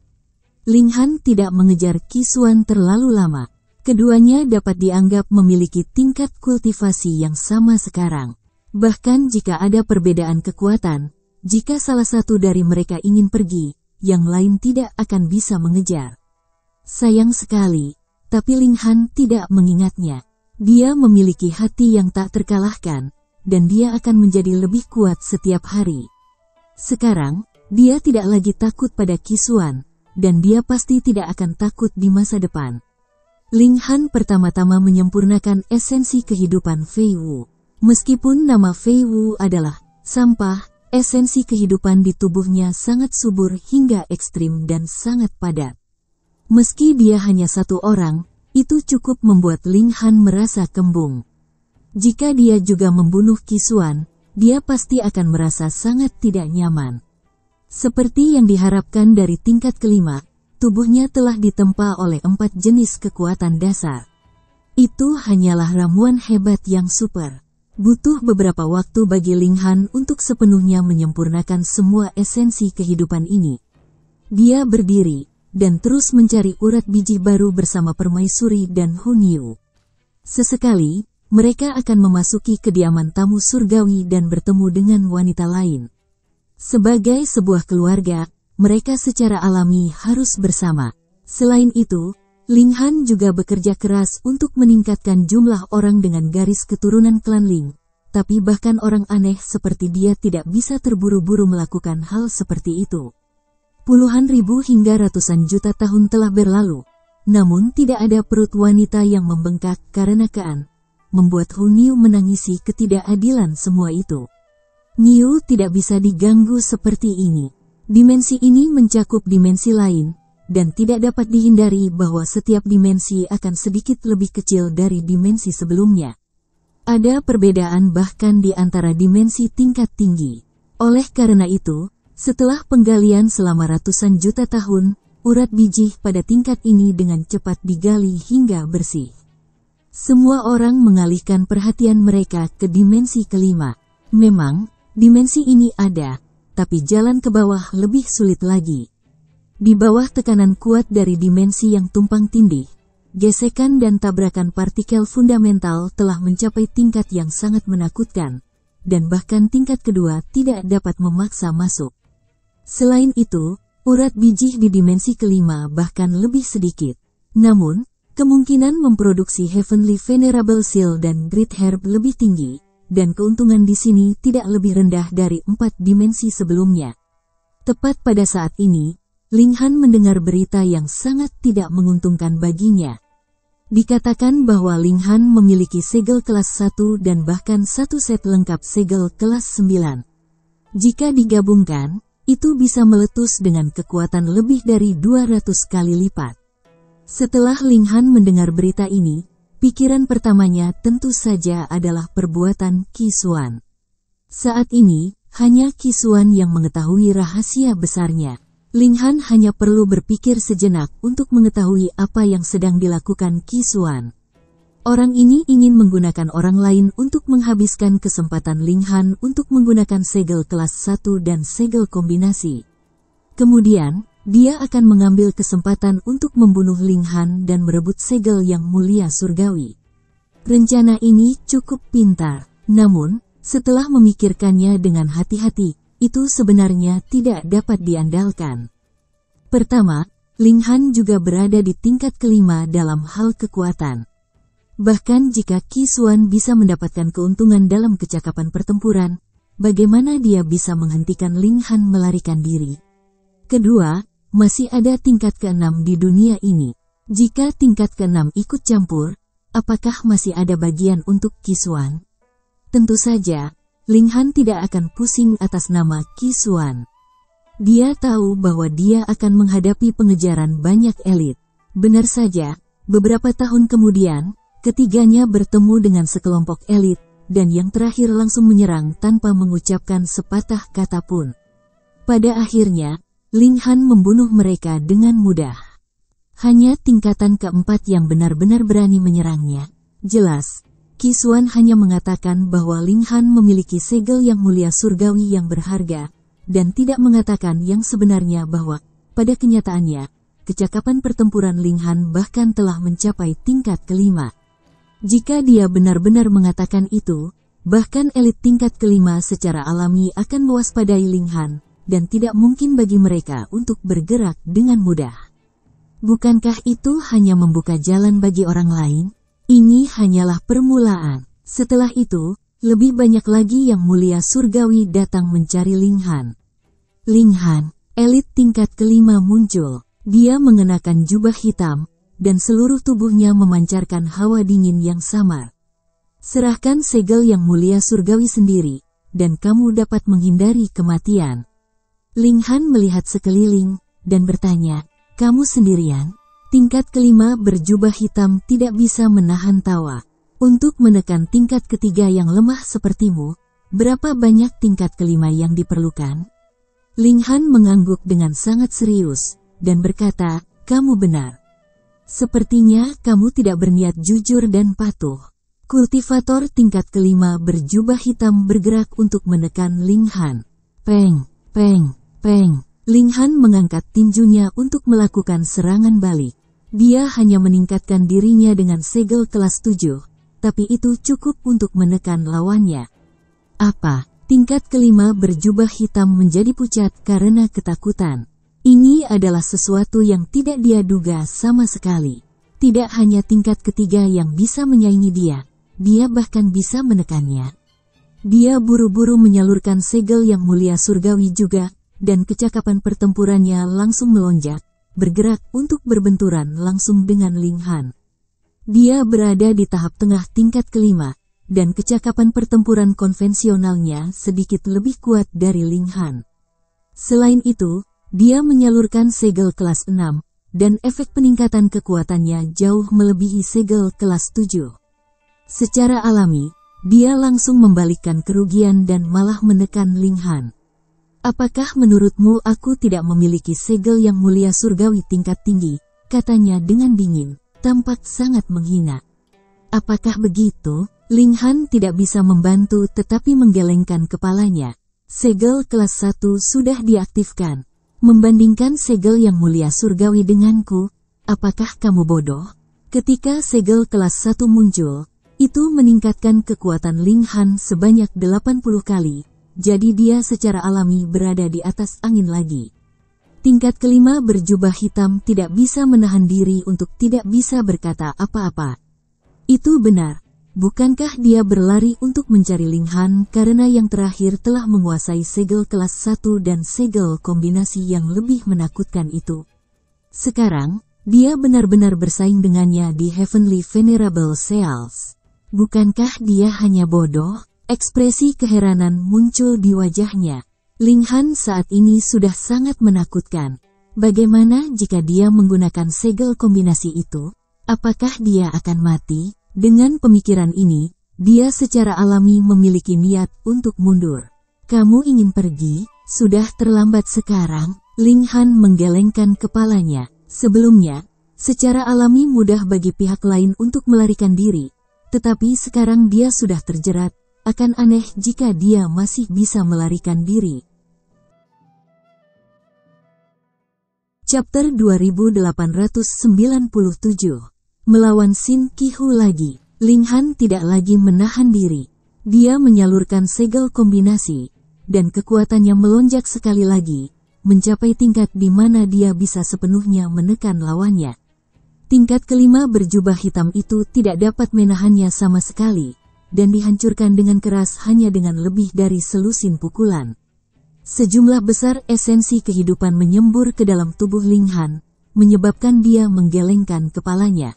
Ling Han tidak mengejar Qi Xuan terlalu lama. Keduanya dapat dianggap memiliki tingkat kultivasi yang sama sekarang. Bahkan jika ada perbedaan kekuatan, jika salah satu dari mereka ingin pergi, yang lain tidak akan bisa mengejar. Sayang sekali, tapi Ling Han tidak mengingatnya. Dia memiliki hati yang tak terkalahkan, dan dia akan menjadi lebih kuat setiap hari. Sekarang, dia tidak lagi takut pada Qisuan, dan dia pasti tidak akan takut di masa depan. Ling Han pertama-tama menyempurnakan esensi kehidupan Fei Wu. Meskipun nama Fei Wu adalah sampah, esensi kehidupan di tubuhnya sangat subur hingga ekstrim dan sangat padat. Meski dia hanya satu orang, itu cukup membuat Ling Han merasa kembung. Jika dia juga membunuh Qisuan, dia pasti akan merasa sangat tidak nyaman. Seperti yang diharapkan dari tingkat kelima, tubuhnya telah ditempa oleh 4 jenis kekuatan dasar. Itu hanyalah ramuan hebat yang super. Butuh beberapa waktu bagi Ling Han untuk sepenuhnya menyempurnakan semua esensi kehidupan ini. Dia berdiri, dan terus mencari urat biji baru bersama permaisuri dan Hun Yu. Sesekali, mereka akan memasuki kediaman tamu surgawi dan bertemu dengan wanita lain. Sebagai sebuah keluarga, mereka secara alami harus bersama. Selain itu, Ling Han juga bekerja keras untuk meningkatkan jumlah orang dengan garis keturunan klan Ling. Tapi bahkan orang aneh seperti dia tidak bisa terburu-buru melakukan hal seperti itu. Puluhan ribu hingga ratusan juta tahun telah berlalu, namun tidak ada perut wanita yang membengkak karena membuat Hun Yu menangisi ketidakadilan semua itu. Niu tidak bisa diganggu seperti ini. Dimensi ini mencakup dimensi lain, dan tidak dapat dihindari bahwa setiap dimensi akan sedikit lebih kecil dari dimensi sebelumnya. Ada perbedaan bahkan di antara dimensi tingkat tinggi. Oleh karena itu, setelah penggalian selama ratusan juta tahun, urat biji pada tingkat ini dengan cepat digali hingga bersih. Semua orang mengalihkan perhatian mereka ke dimensi kelima. Memang, dimensi ini ada, tapi jalan ke bawah lebih sulit lagi. Di bawah tekanan kuat dari dimensi yang tumpang tindih, gesekan dan tabrakan partikel fundamental telah mencapai tingkat yang sangat menakutkan, dan bahkan tingkat kedua tidak dapat memaksa masuk. Selain itu, urat biji di dimensi kelima bahkan lebih sedikit. Namun, kemungkinan memproduksi Heavenly Venerable Seal dan Great Herb lebih tinggi, dan keuntungan di sini tidak lebih rendah dari 4 dimensi sebelumnya. Tepat pada saat ini, Ling Han mendengar berita yang sangat tidak menguntungkan baginya. Dikatakan bahwa Ling Han memiliki segel kelas 1 dan bahkan satu set lengkap segel kelas 9. Jika digabungkan, itu bisa meletus dengan kekuatan lebih dari 200 kali lipat. Setelah Ling Han mendengar berita ini, pikiran pertamanya tentu saja adalah perbuatan Qisuan. Saat ini, hanya Qisuan yang mengetahui rahasia besarnya. Ling Han hanya perlu berpikir sejenak untuk mengetahui apa yang sedang dilakukan Qisuan. Orang ini ingin menggunakan orang lain untuk menghabiskan kesempatan Ling Han untuk menggunakan segel kelas 1 dan segel kombinasi. Kemudian, dia akan mengambil kesempatan untuk membunuh Ling Han dan merebut segel yang mulia surgawi. Rencana ini cukup pintar, namun, setelah memikirkannya dengan hati-hati, itu sebenarnya tidak dapat diandalkan. Pertama, Ling Han juga berada di tingkat kelima dalam hal kekuatan. Bahkan jika Qisuan bisa mendapatkan keuntungan dalam kecakapan pertempuran, bagaimana dia bisa menghentikan Ling Han melarikan diri? Kedua, masih ada tingkat ke-6 di dunia ini. Jika tingkat ke-6 ikut campur, apakah masih ada bagian untuk Qisuan? Tentu saja, Ling Han tidak akan pusing atas nama Qisuan. Dia tahu bahwa dia akan menghadapi pengejaran banyak elit. Benar saja, beberapa tahun kemudian, ketiganya bertemu dengan sekelompok elit, dan yang terakhir langsung menyerang tanpa mengucapkan sepatah kata pun. Pada akhirnya, Ling Han membunuh mereka dengan mudah. Hanya tingkatan keempat yang benar-benar berani menyerangnya. Jelas, Qisuan hanya mengatakan bahwa Ling Han memiliki segel yang mulia surgawi yang berharga, dan tidak mengatakan yang sebenarnya bahwa, pada kenyataannya, kecakapan pertempuran Ling Han bahkan telah mencapai tingkat kelima. Jika dia benar-benar mengatakan itu, bahkan elit tingkat kelima secara alami akan mewaspadai Ling Han, dan tidak mungkin bagi mereka untuk bergerak dengan mudah. Bukankah itu hanya membuka jalan bagi orang lain? Ini hanyalah permulaan. Setelah itu, Lebih banyak lagi yang mulia surgawi datang mencari Ling Han. Ling Han, elit tingkat kelima muncul. Dia mengenakan jubah hitam, dan seluruh tubuhnya memancarkan hawa dingin yang samar. Serahkan segel yang mulia surgawi sendiri, dan kamu dapat menghindari kematian. Ling Han melihat sekeliling, dan bertanya, kamu sendirian? Tingkat kelima berjubah hitam tidak bisa menahan tawa. Untuk menekan tingkat ketiga yang lemah sepertimu, berapa banyak tingkat kelima yang diperlukan? Ling Han mengangguk dengan sangat serius, dan berkata, kamu benar. Sepertinya kamu tidak berniat jujur dan patuh. Kultivator tingkat kelima berjubah hitam bergerak untuk menekan Ling Han. Peng, peng, peng. Ling Han mengangkat tinjunya untuk melakukan serangan balik. Dia hanya meningkatkan dirinya dengan segel kelas 7, tapi itu cukup untuk menekan lawannya. Apa? Tingkat kelima berjubah hitam menjadi pucat karena ketakutan. Ini adalah sesuatu yang tidak dia duga sama sekali. Tidak hanya tingkat ketiga yang bisa menyaingi dia bahkan bisa menekannya. Dia buru-buru menyalurkan segel yang mulia surgawi juga, dan kecakapan pertempurannya langsung melonjak, bergerak untuk berbenturan langsung dengan Ling Han. Dia berada di tahap tengah tingkat kelima, dan kecakapan pertempuran konvensionalnya sedikit lebih kuat dari Ling Han. Selain itu, dia menyalurkan segel kelas 6, dan efek peningkatan kekuatannya jauh melebihi segel kelas 7. Secara alami, dia langsung membalikkan kerugian dan malah menekan Ling Han. Apakah menurutmu aku tidak memiliki segel yang mulia surgawi tingkat tinggi? Katanya dengan dingin, tampak sangat menghina. Apakah begitu? Ling Han tidak bisa membantu tetapi menggelengkan kepalanya. Segel kelas 1 sudah diaktifkan. Membandingkan segel yang mulia surgawi denganku, apakah kamu bodoh? Ketika segel kelas 1 muncul, itu meningkatkan kekuatan Ling Han sebanyak 80 kali, jadi dia secara alami berada di atas angin lagi. Tingkat kelima berjubah hitam tidak bisa menahan diri untuk tidak bisa berkata apa-apa. Itu benar, bukankah dia berlari untuk mencari Ling Han karena yang terakhir telah menguasai segel kelas 1 dan segel kombinasi yang lebih menakutkan itu? Sekarang, dia benar-benar bersaing dengannya di Heavenly Venerable Seals. Bukankah dia hanya bodoh? Ekspresi keheranan muncul di wajahnya. Ling Han saat ini sudah sangat menakutkan. Bagaimana jika dia menggunakan segel kombinasi itu? Apakah dia akan mati? Dengan pemikiran ini, dia secara alami memiliki niat untuk mundur. Kamu ingin pergi? Sudah terlambat sekarang. Ling Han menggelengkan kepalanya. Sebelumnya, secara alami mudah bagi pihak lain untuk melarikan diri. Tetapi sekarang dia sudah terjerat, akan aneh jika dia masih bisa melarikan diri. Chapter 2897. Melawan Sin Qihu lagi. Ling Han tidak lagi menahan diri. Dia menyalurkan segel kombinasi, dan kekuatannya melonjak sekali lagi, mencapai tingkat di mana dia bisa sepenuhnya menekan lawannya. Tingkat kelima berjubah hitam itu tidak dapat menahannya sama sekali, dan dihancurkan dengan keras hanya dengan lebih dari selusin pukulan. Sejumlah besar esensi kehidupan menyembur ke dalam tubuh Ling Han, menyebabkan dia menggelengkan kepalanya.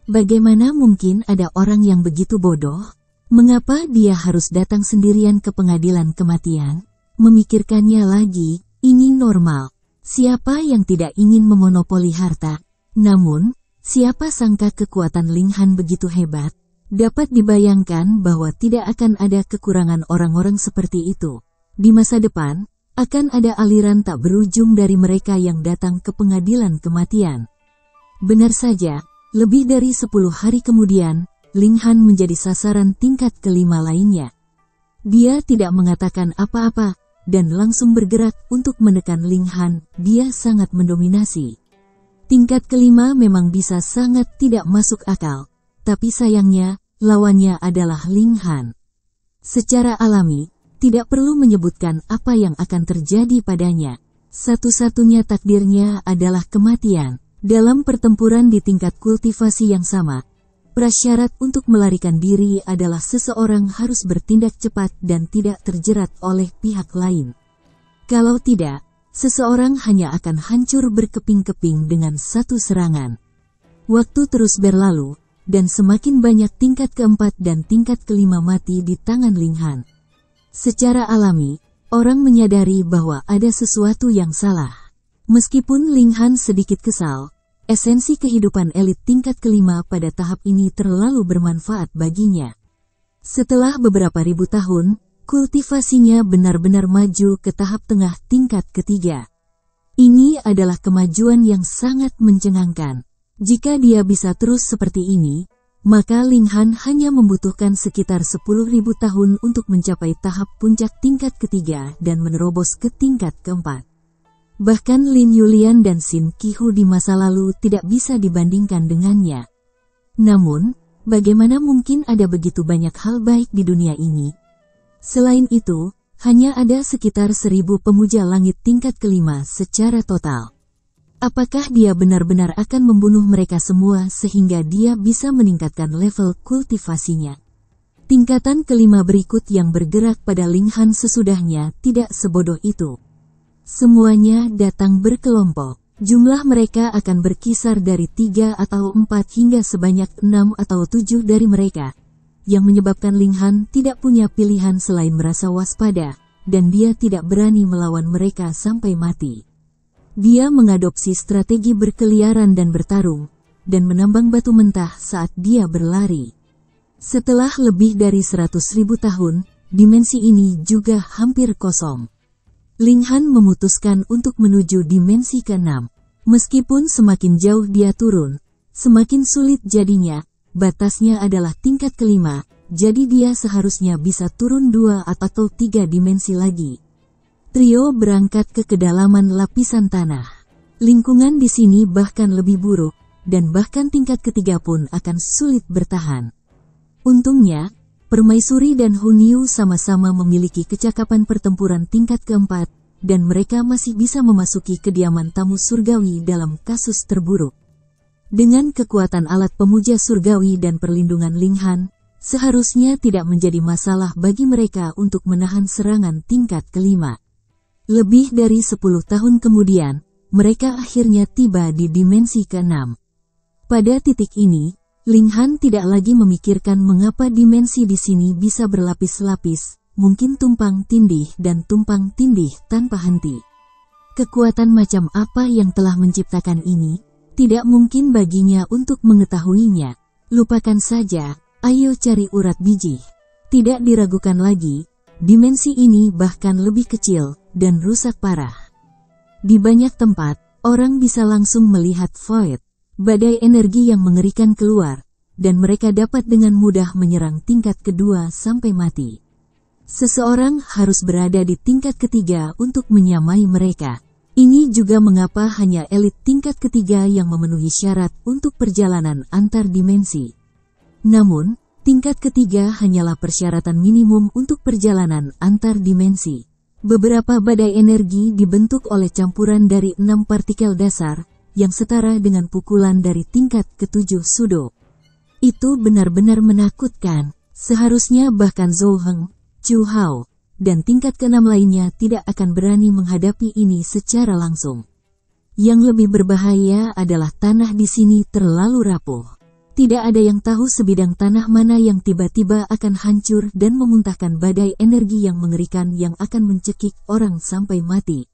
Bagaimana mungkin ada orang yang begitu bodoh? Mengapa dia harus datang sendirian ke pengadilan kematian? Memikirkannya lagi, ingin normal. Siapa yang tidak ingin memonopoli harta? Namun, siapa sangka kekuatan Ling Han begitu hebat? Dapat dibayangkan bahwa tidak akan ada kekurangan orang-orang seperti itu. Di masa depan, akan ada aliran tak berujung dari mereka yang datang ke pengadilan kematian. Benar saja, lebih dari 10 hari kemudian, Ling Han menjadi sasaran tingkat kelima lainnya. Dia tidak mengatakan apa-apa, dan langsung bergerak untuk menekan Ling Han. Dia sangat mendominasi. Tingkat kelima memang bisa sangat tidak masuk akal, tapi sayangnya, lawannya adalah Ling Han. Secara alami, tidak perlu menyebutkan apa yang akan terjadi padanya. Satu-satunya takdirnya adalah kematian. Dalam pertempuran di tingkat kultivasi yang sama, Prasyarat untuk melarikan diri adalah seseorang harus bertindak cepat dan tidak terjerat oleh pihak lain. Kalau tidak, seseorang hanya akan hancur berkeping-keping dengan satu serangan. Waktu terus berlalu, dan semakin banyak tingkat keempat dan tingkat kelima mati di tangan Ling Han. Secara alami, orang menyadari bahwa ada sesuatu yang salah. Meskipun Ling Han sedikit kesal, esensi kehidupan elit tingkat kelima pada tahap ini terlalu bermanfaat baginya. Setelah beberapa ribu tahun, kultivasinya benar-benar maju ke tahap tengah tingkat ketiga. Ini adalah kemajuan yang sangat mencengangkan. Jika dia bisa terus seperti ini, maka Ling Han hanya membutuhkan sekitar 10.000 tahun untuk mencapai tahap puncak tingkat ketiga dan menerobos ke tingkat keempat. Bahkan Lin Yulian dan Xin Qihu di masa lalu tidak bisa dibandingkan dengannya. Namun, bagaimana mungkin ada begitu banyak hal baik di dunia ini? Selain itu, hanya ada sekitar 1.000 pemuja langit tingkat kelima secara total. Apakah dia benar-benar akan membunuh mereka semua sehingga dia bisa meningkatkan level kultivasinya? Tingkatan kelima berikut yang bergerak pada Ling Han sesudahnya tidak sebodoh itu. Semuanya datang berkelompok. Jumlah mereka akan berkisar dari 3 atau 4 hingga sebanyak 6 atau 7 dari mereka, yang menyebabkan Ling Han tidak punya pilihan selain merasa waspada, dan dia tidak berani melawan mereka sampai mati. Dia mengadopsi strategi berkeliaran dan bertarung, dan menambang batu mentah saat dia berlari. Setelah lebih dari 100.000 tahun, dimensi ini juga hampir kosong. Ling Han memutuskan untuk menuju dimensi ke-6. Meskipun semakin jauh dia turun, semakin sulit jadinya. Batasnya adalah tingkat kelima, jadi dia seharusnya bisa turun 2 atau 3 dimensi lagi. Trio berangkat ke kedalaman lapisan tanah. Lingkungan di sini bahkan lebih buruk, dan bahkan tingkat ketiga pun akan sulit bertahan. Untungnya, Permaisuri dan Hun Yu sama-sama memiliki kecakapan pertempuran tingkat keempat, dan mereka masih bisa memasuki kediaman tamu surgawi dalam kasus terburuk. Dengan kekuatan alat pemuja surgawi dan perlindungan Ling Han, seharusnya tidak menjadi masalah bagi mereka untuk menahan serangan tingkat kelima. Lebih dari 10 tahun kemudian, mereka akhirnya tiba di dimensi ke-6. Pada titik ini, Ling Han tidak lagi memikirkan mengapa dimensi di sini bisa berlapis-lapis, mungkin tumpang tindih dan tumpang tindih tanpa henti. Kekuatan macam apa yang telah menciptakan ini? Tidak mungkin baginya untuk mengetahuinya. Lupakan saja, ayo cari urat biji. Tidak diragukan lagi, dimensi ini bahkan lebih kecil dan rusak parah. Di banyak tempat, orang bisa langsung melihat void, badai energi yang mengerikan keluar, dan mereka dapat dengan mudah menyerang tingkat kedua sampai mati. Seseorang harus berada di tingkat ketiga untuk menyamai mereka. Ini juga mengapa hanya elit tingkat ketiga yang memenuhi syarat untuk perjalanan antar dimensi. Namun, tingkat ketiga hanyalah persyaratan minimum untuk perjalanan antar dimensi. Beberapa badai energi dibentuk oleh campuran dari 6 partikel dasar, yang setara dengan pukulan dari tingkat ke-7 Sudo. Itu benar-benar menakutkan. Seharusnya bahkan Zhou Heng, Chu Hao, dan tingkat ke-6 lainnya tidak akan berani menghadapi ini secara langsung. Yang lebih berbahaya adalah tanah di sini terlalu rapuh. Tidak ada yang tahu sebidang tanah mana yang tiba-tiba akan hancur dan memuntahkan badai energi yang mengerikan yang akan mencekik orang sampai mati.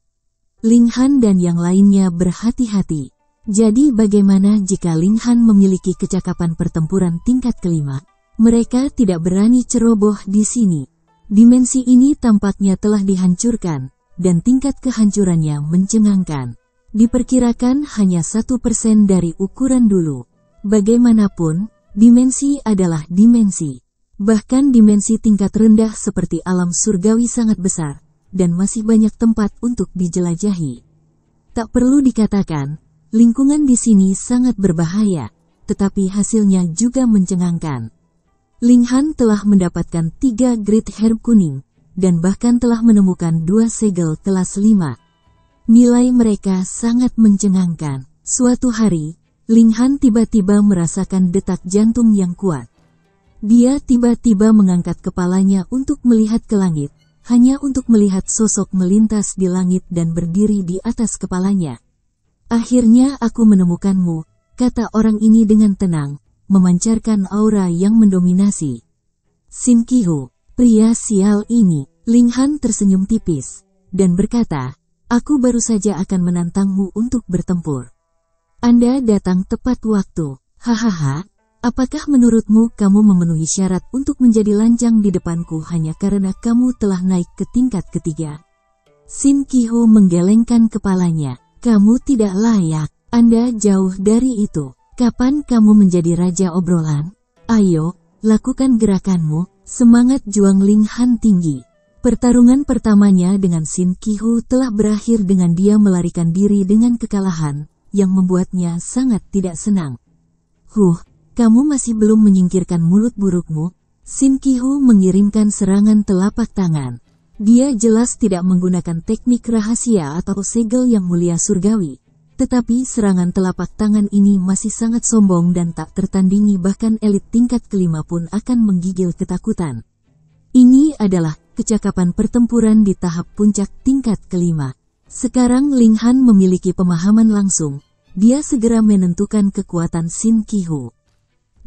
Ling Han dan yang lainnya berhati-hati. Jadi bagaimana jika Ling Han memiliki kecakapan pertempuran tingkat kelima? Mereka tidak berani ceroboh di sini. Dimensi ini tampaknya telah dihancurkan, dan tingkat kehancurannya mencengangkan. Diperkirakan hanya 1% dari ukuran dulu. Bagaimanapun, dimensi adalah dimensi. Bahkan dimensi tingkat rendah seperti alam surgawi sangat besar, dan masih banyak tempat untuk dijelajahi. Tak perlu dikatakan, lingkungan di sini sangat berbahaya, tetapi hasilnya juga mencengangkan. Ling Han telah mendapatkan 3 Great Herb kuning, dan bahkan telah menemukan 2 segel kelas 5. Nilai mereka sangat mencengangkan. Suatu hari, Ling Han tiba-tiba merasakan detak jantung yang kuat. Dia tiba-tiba mengangkat kepalanya untuk melihat ke langit, hanya untuk melihat sosok melintas di langit dan berdiri di atas kepalanya. "Akhirnya aku menemukanmu," kata orang ini dengan tenang, memancarkan aura yang mendominasi. "Sin Qihu, pria sial ini." Ling Han tersenyum tipis, dan berkata, "Aku baru saja akan menantangmu untuk bertempur. Anda datang tepat waktu. Hahaha, apakah menurutmu kamu memenuhi syarat untuk menjadi lancang di depanku hanya karena kamu telah naik ke tingkat ketiga?" Sin Qihu menggelengkan kepalanya. "Kamu tidak layak. Anda jauh dari itu. Kapan kamu menjadi raja obrolan? Ayo, lakukan gerakanmu." Semangat juang Ling Han tinggi. Pertarungan pertamanya dengan Sin Qihu telah berakhir dengan dia melarikan diri dengan kekalahan, yang membuatnya sangat tidak senang. Kamu masih belum menyingkirkan mulut burukmu?" Sin Qihu mengirimkan serangan telapak tangan. Dia jelas tidak menggunakan teknik rahasia atau segel yang mulia surgawi. Tetapi serangan telapak tangan ini masih sangat sombong dan tak tertandingi, bahkan elit tingkat kelima pun akan menggigil ketakutan. Ini adalah kecakapan pertempuran di tahap puncak tingkat kelima. Sekarang Ling Han memiliki pemahaman langsung. Dia segera menentukan kekuatan Sin Qihu.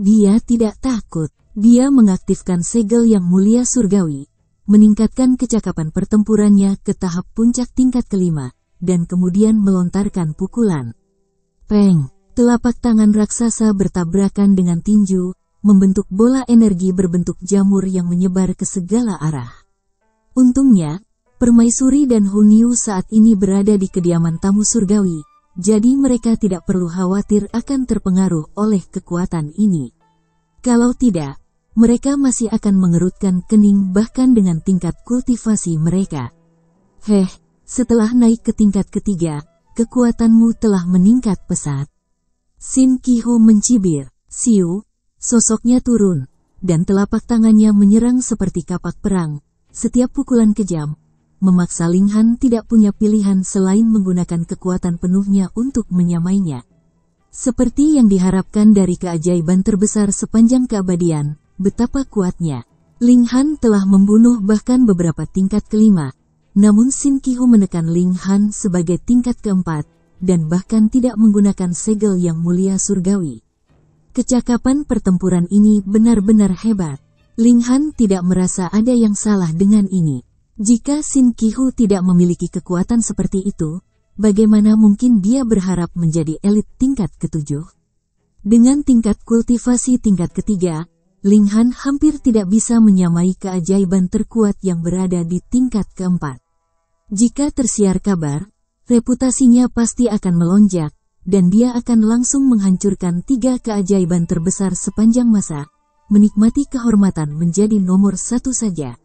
Dia tidak takut. Dia mengaktifkan segel yang mulia surgawi, meningkatkan kecakapan pertempurannya ke tahap puncak tingkat kelima, dan kemudian melontarkan pukulan. Peng! Telapak tangan raksasa bertabrakan dengan tinju, membentuk bola energi berbentuk jamur yang menyebar ke segala arah. Untungnya, Permaisuri dan Hunyu saat ini berada di kediaman tamu surgawi, jadi mereka tidak perlu khawatir akan terpengaruh oleh kekuatan ini. Kalau tidak, mereka masih akan mengerutkan kening bahkan dengan tingkat kultivasi mereka. Setelah naik ke tingkat ketiga, kekuatanmu telah meningkat pesat. Sin Qihu mencibir. Siu, sosoknya turun, dan telapak tangannya menyerang seperti kapak perang. Setiap pukulan kejam memaksa Ling Han tidak punya pilihan selain menggunakan kekuatan penuhnya untuk menyamainya. Seperti yang diharapkan dari keajaiban terbesar sepanjang keabadian, betapa kuatnya. Ling Han telah membunuh bahkan beberapa tingkat kelima, namun Sin Qihu menekan Ling Han sebagai tingkat keempat, dan bahkan tidak menggunakan segel yang mulia surgawi. Kecakapan pertempuran ini benar-benar hebat. Ling Han tidak merasa ada yang salah dengan ini. Jika Sin Qihu tidak memiliki kekuatan seperti itu, bagaimana mungkin dia berharap menjadi elit tingkat ketujuh? Dengan tingkat kultivasi tingkat ketiga, Ling Han hampir tidak bisa menyamai keajaiban terkuat yang berada di tingkat keempat. Jika tersiar kabar, reputasinya pasti akan melonjak, dan dia akan langsung menghancurkan 3 keajaiban terbesar sepanjang masa, menikmati kehormatan menjadi nomor 1 saja.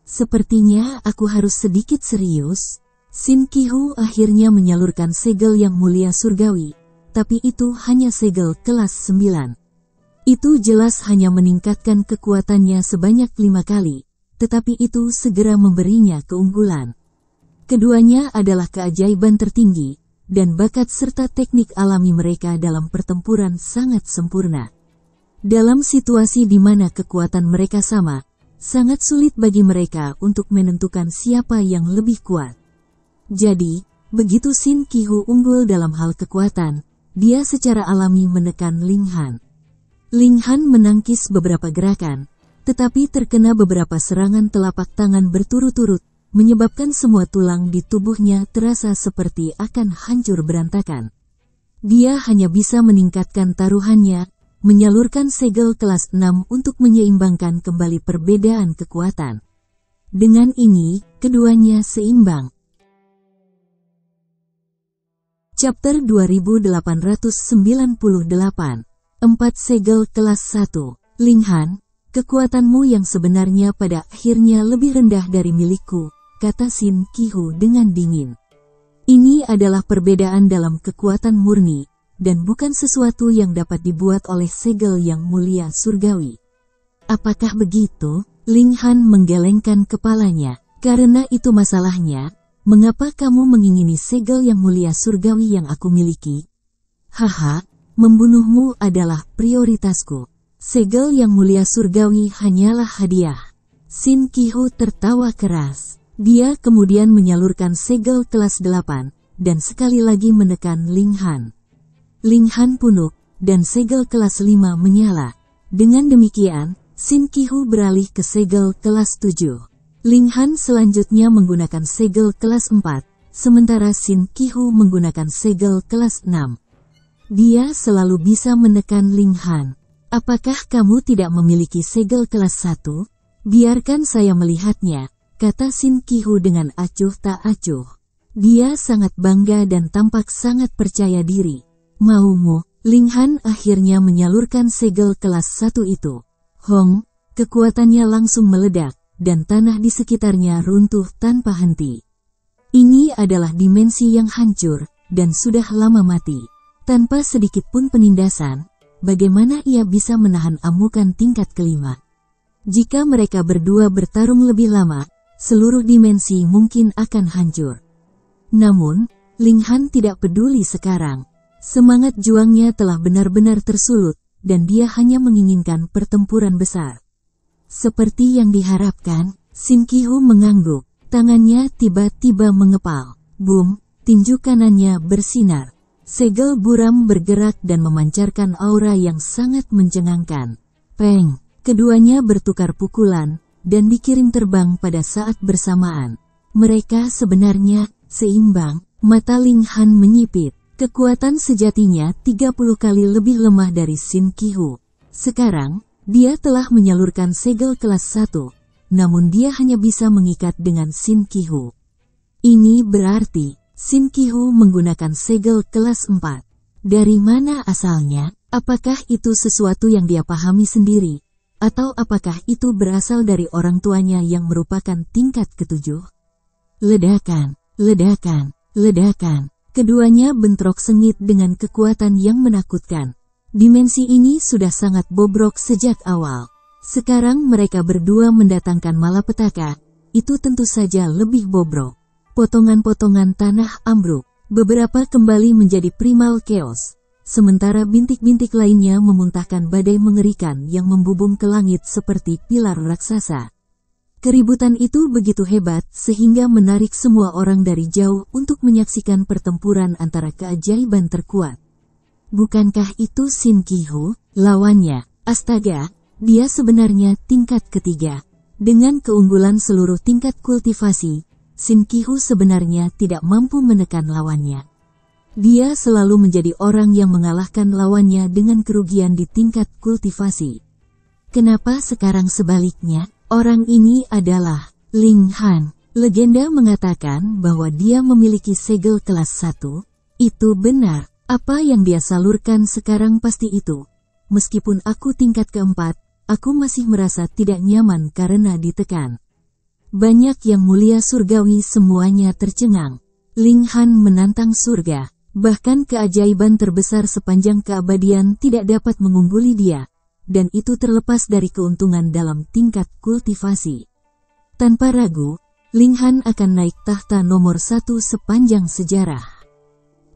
Sepertinya aku harus sedikit serius. Sin Qihu akhirnya menyalurkan segel yang mulia surgawi, tapi itu hanya segel kelas 9. Itu jelas hanya meningkatkan kekuatannya sebanyak 5 kali, tetapi itu segera memberinya keunggulan. Keduanya adalah keajaiban tertinggi, dan bakat serta teknik alami mereka dalam pertempuran sangat sempurna. Dalam situasi di mana kekuatan mereka sama, sangat sulit bagi mereka untuk menentukan siapa yang lebih kuat. Jadi, begitu Sin Qihu unggul dalam hal kekuatan, dia secara alami menekan Ling Han. Ling Han menangkis beberapa gerakan, tetapi terkena beberapa serangan telapak tangan berturut-turut, menyebabkan semua tulang di tubuhnya terasa seperti akan hancur berantakan. Dia hanya bisa meningkatkan taruhannya, menyalurkan segel kelas 6 untuk menyeimbangkan kembali perbedaan kekuatan. Dengan ini, keduanya seimbang. Chapter 2898. 4 segel kelas 1. Ling Han, kekuatanmu yang sebenarnya pada akhirnya lebih rendah dari milikku, kata Sin Qihu dengan dingin. Ini adalah perbedaan dalam kekuatan murni, dan bukan sesuatu yang dapat dibuat oleh segel yang mulia surgawi. Apakah begitu? Ling Han menggelengkan kepalanya. Karena itu masalahnya, mengapa kamu mengingini segel yang mulia surgawi yang aku miliki? Haha, Membunuhmu adalah prioritasku. Segel yang mulia surgawi hanyalah hadiah. Shin Qihu tertawa keras. Dia kemudian menyalurkan segel kelas 8, dan sekali lagi menekan Ling Han. Ling Han punuk, dan segel kelas 5 menyala. Dengan demikian, Shin Qihu beralih ke segel kelas 7. Ling Han selanjutnya menggunakan segel kelas 4, sementara Shin Qihu menggunakan segel kelas 6. Dia selalu bisa menekan Ling Han. Apakah kamu tidak memiliki segel kelas 1? Biarkan saya melihatnya, kata Shin Qihu dengan acuh tak acuh. Dia sangat bangga dan tampak sangat percaya diri. Maumu? Ling Han akhirnya menyalurkan segel kelas 1 itu. Hong, kekuatannya langsung meledak, dan tanah di sekitarnya runtuh tanpa henti. Ini adalah dimensi yang hancur, dan sudah lama mati. Tanpa sedikit pun penindasan, bagaimana ia bisa menahan amukan tingkat kelima? Jika mereka berdua bertarung lebih lama, seluruh dimensi mungkin akan hancur. Namun, Ling Han tidak peduli sekarang. Semangat juangnya telah benar-benar tersulut, dan dia hanya menginginkan pertempuran besar. Seperti yang diharapkan, Shin Qihu mengangguk. Tangannya tiba-tiba mengepal. Boom, tinju kanannya bersinar. Segel buram bergerak dan memancarkan aura yang sangat mencengangkan. Peng, keduanya bertukar pukulan, dan dikirim terbang pada saat bersamaan. Mereka sebenarnya seimbang. Mata Ling Han menyipit. Kekuatan sejatinya 30 kali lebih lemah dari Shin Qihu. Sekarang, dia telah menyalurkan segel kelas 1, namun dia hanya bisa mengikat dengan Shin Qihu. Ini berarti Shin Qihu menggunakan segel kelas 4. Dari mana asalnya? Apakah itu sesuatu yang dia pahami sendiri? Atau apakah itu berasal dari orang tuanya yang merupakan tingkat ketujuh? Ledakan, ledakan, ledakan. Keduanya bentrok sengit dengan kekuatan yang menakutkan. Dimensi ini sudah sangat bobrok sejak awal. Sekarang mereka berdua mendatangkan malapetaka, itu tentu saja lebih bobrok. Potongan-potongan tanah ambruk, beberapa kembali menjadi primal chaos. Sementara bintik-bintik lainnya memuntahkan badai mengerikan yang membubung ke langit seperti pilar raksasa. Keributan itu begitu hebat sehingga menarik semua orang dari jauh untuk menyaksikan pertempuran antara keajaiban terkuat. Bukankah itu Shin Qihu, lawannya? Astaga, dia sebenarnya tingkat ketiga. Dengan keunggulan seluruh tingkat kultivasi, Shin Qihu sebenarnya tidak mampu menekan lawannya. Dia selalu menjadi orang yang mengalahkan lawannya dengan kerugian di tingkat kultivasi. Kenapa sekarang sebaliknya? Orang ini adalah Ling Han. Legenda mengatakan bahwa dia memiliki segel kelas 1. Itu benar. Apa yang dia salurkan sekarang pasti itu. Meskipun aku tingkat keempat, aku masih merasa tidak nyaman karena ditekan. Banyak yang mulia surgawi semuanya tercengang. Ling Han menantang surga. Bahkan keajaiban terbesar sepanjang keabadian tidak dapat mengungguli dia. Dan itu terlepas dari keuntungan dalam tingkat kultivasi. Tanpa ragu, Ling Han akan naik tahta nomor 1 sepanjang sejarah.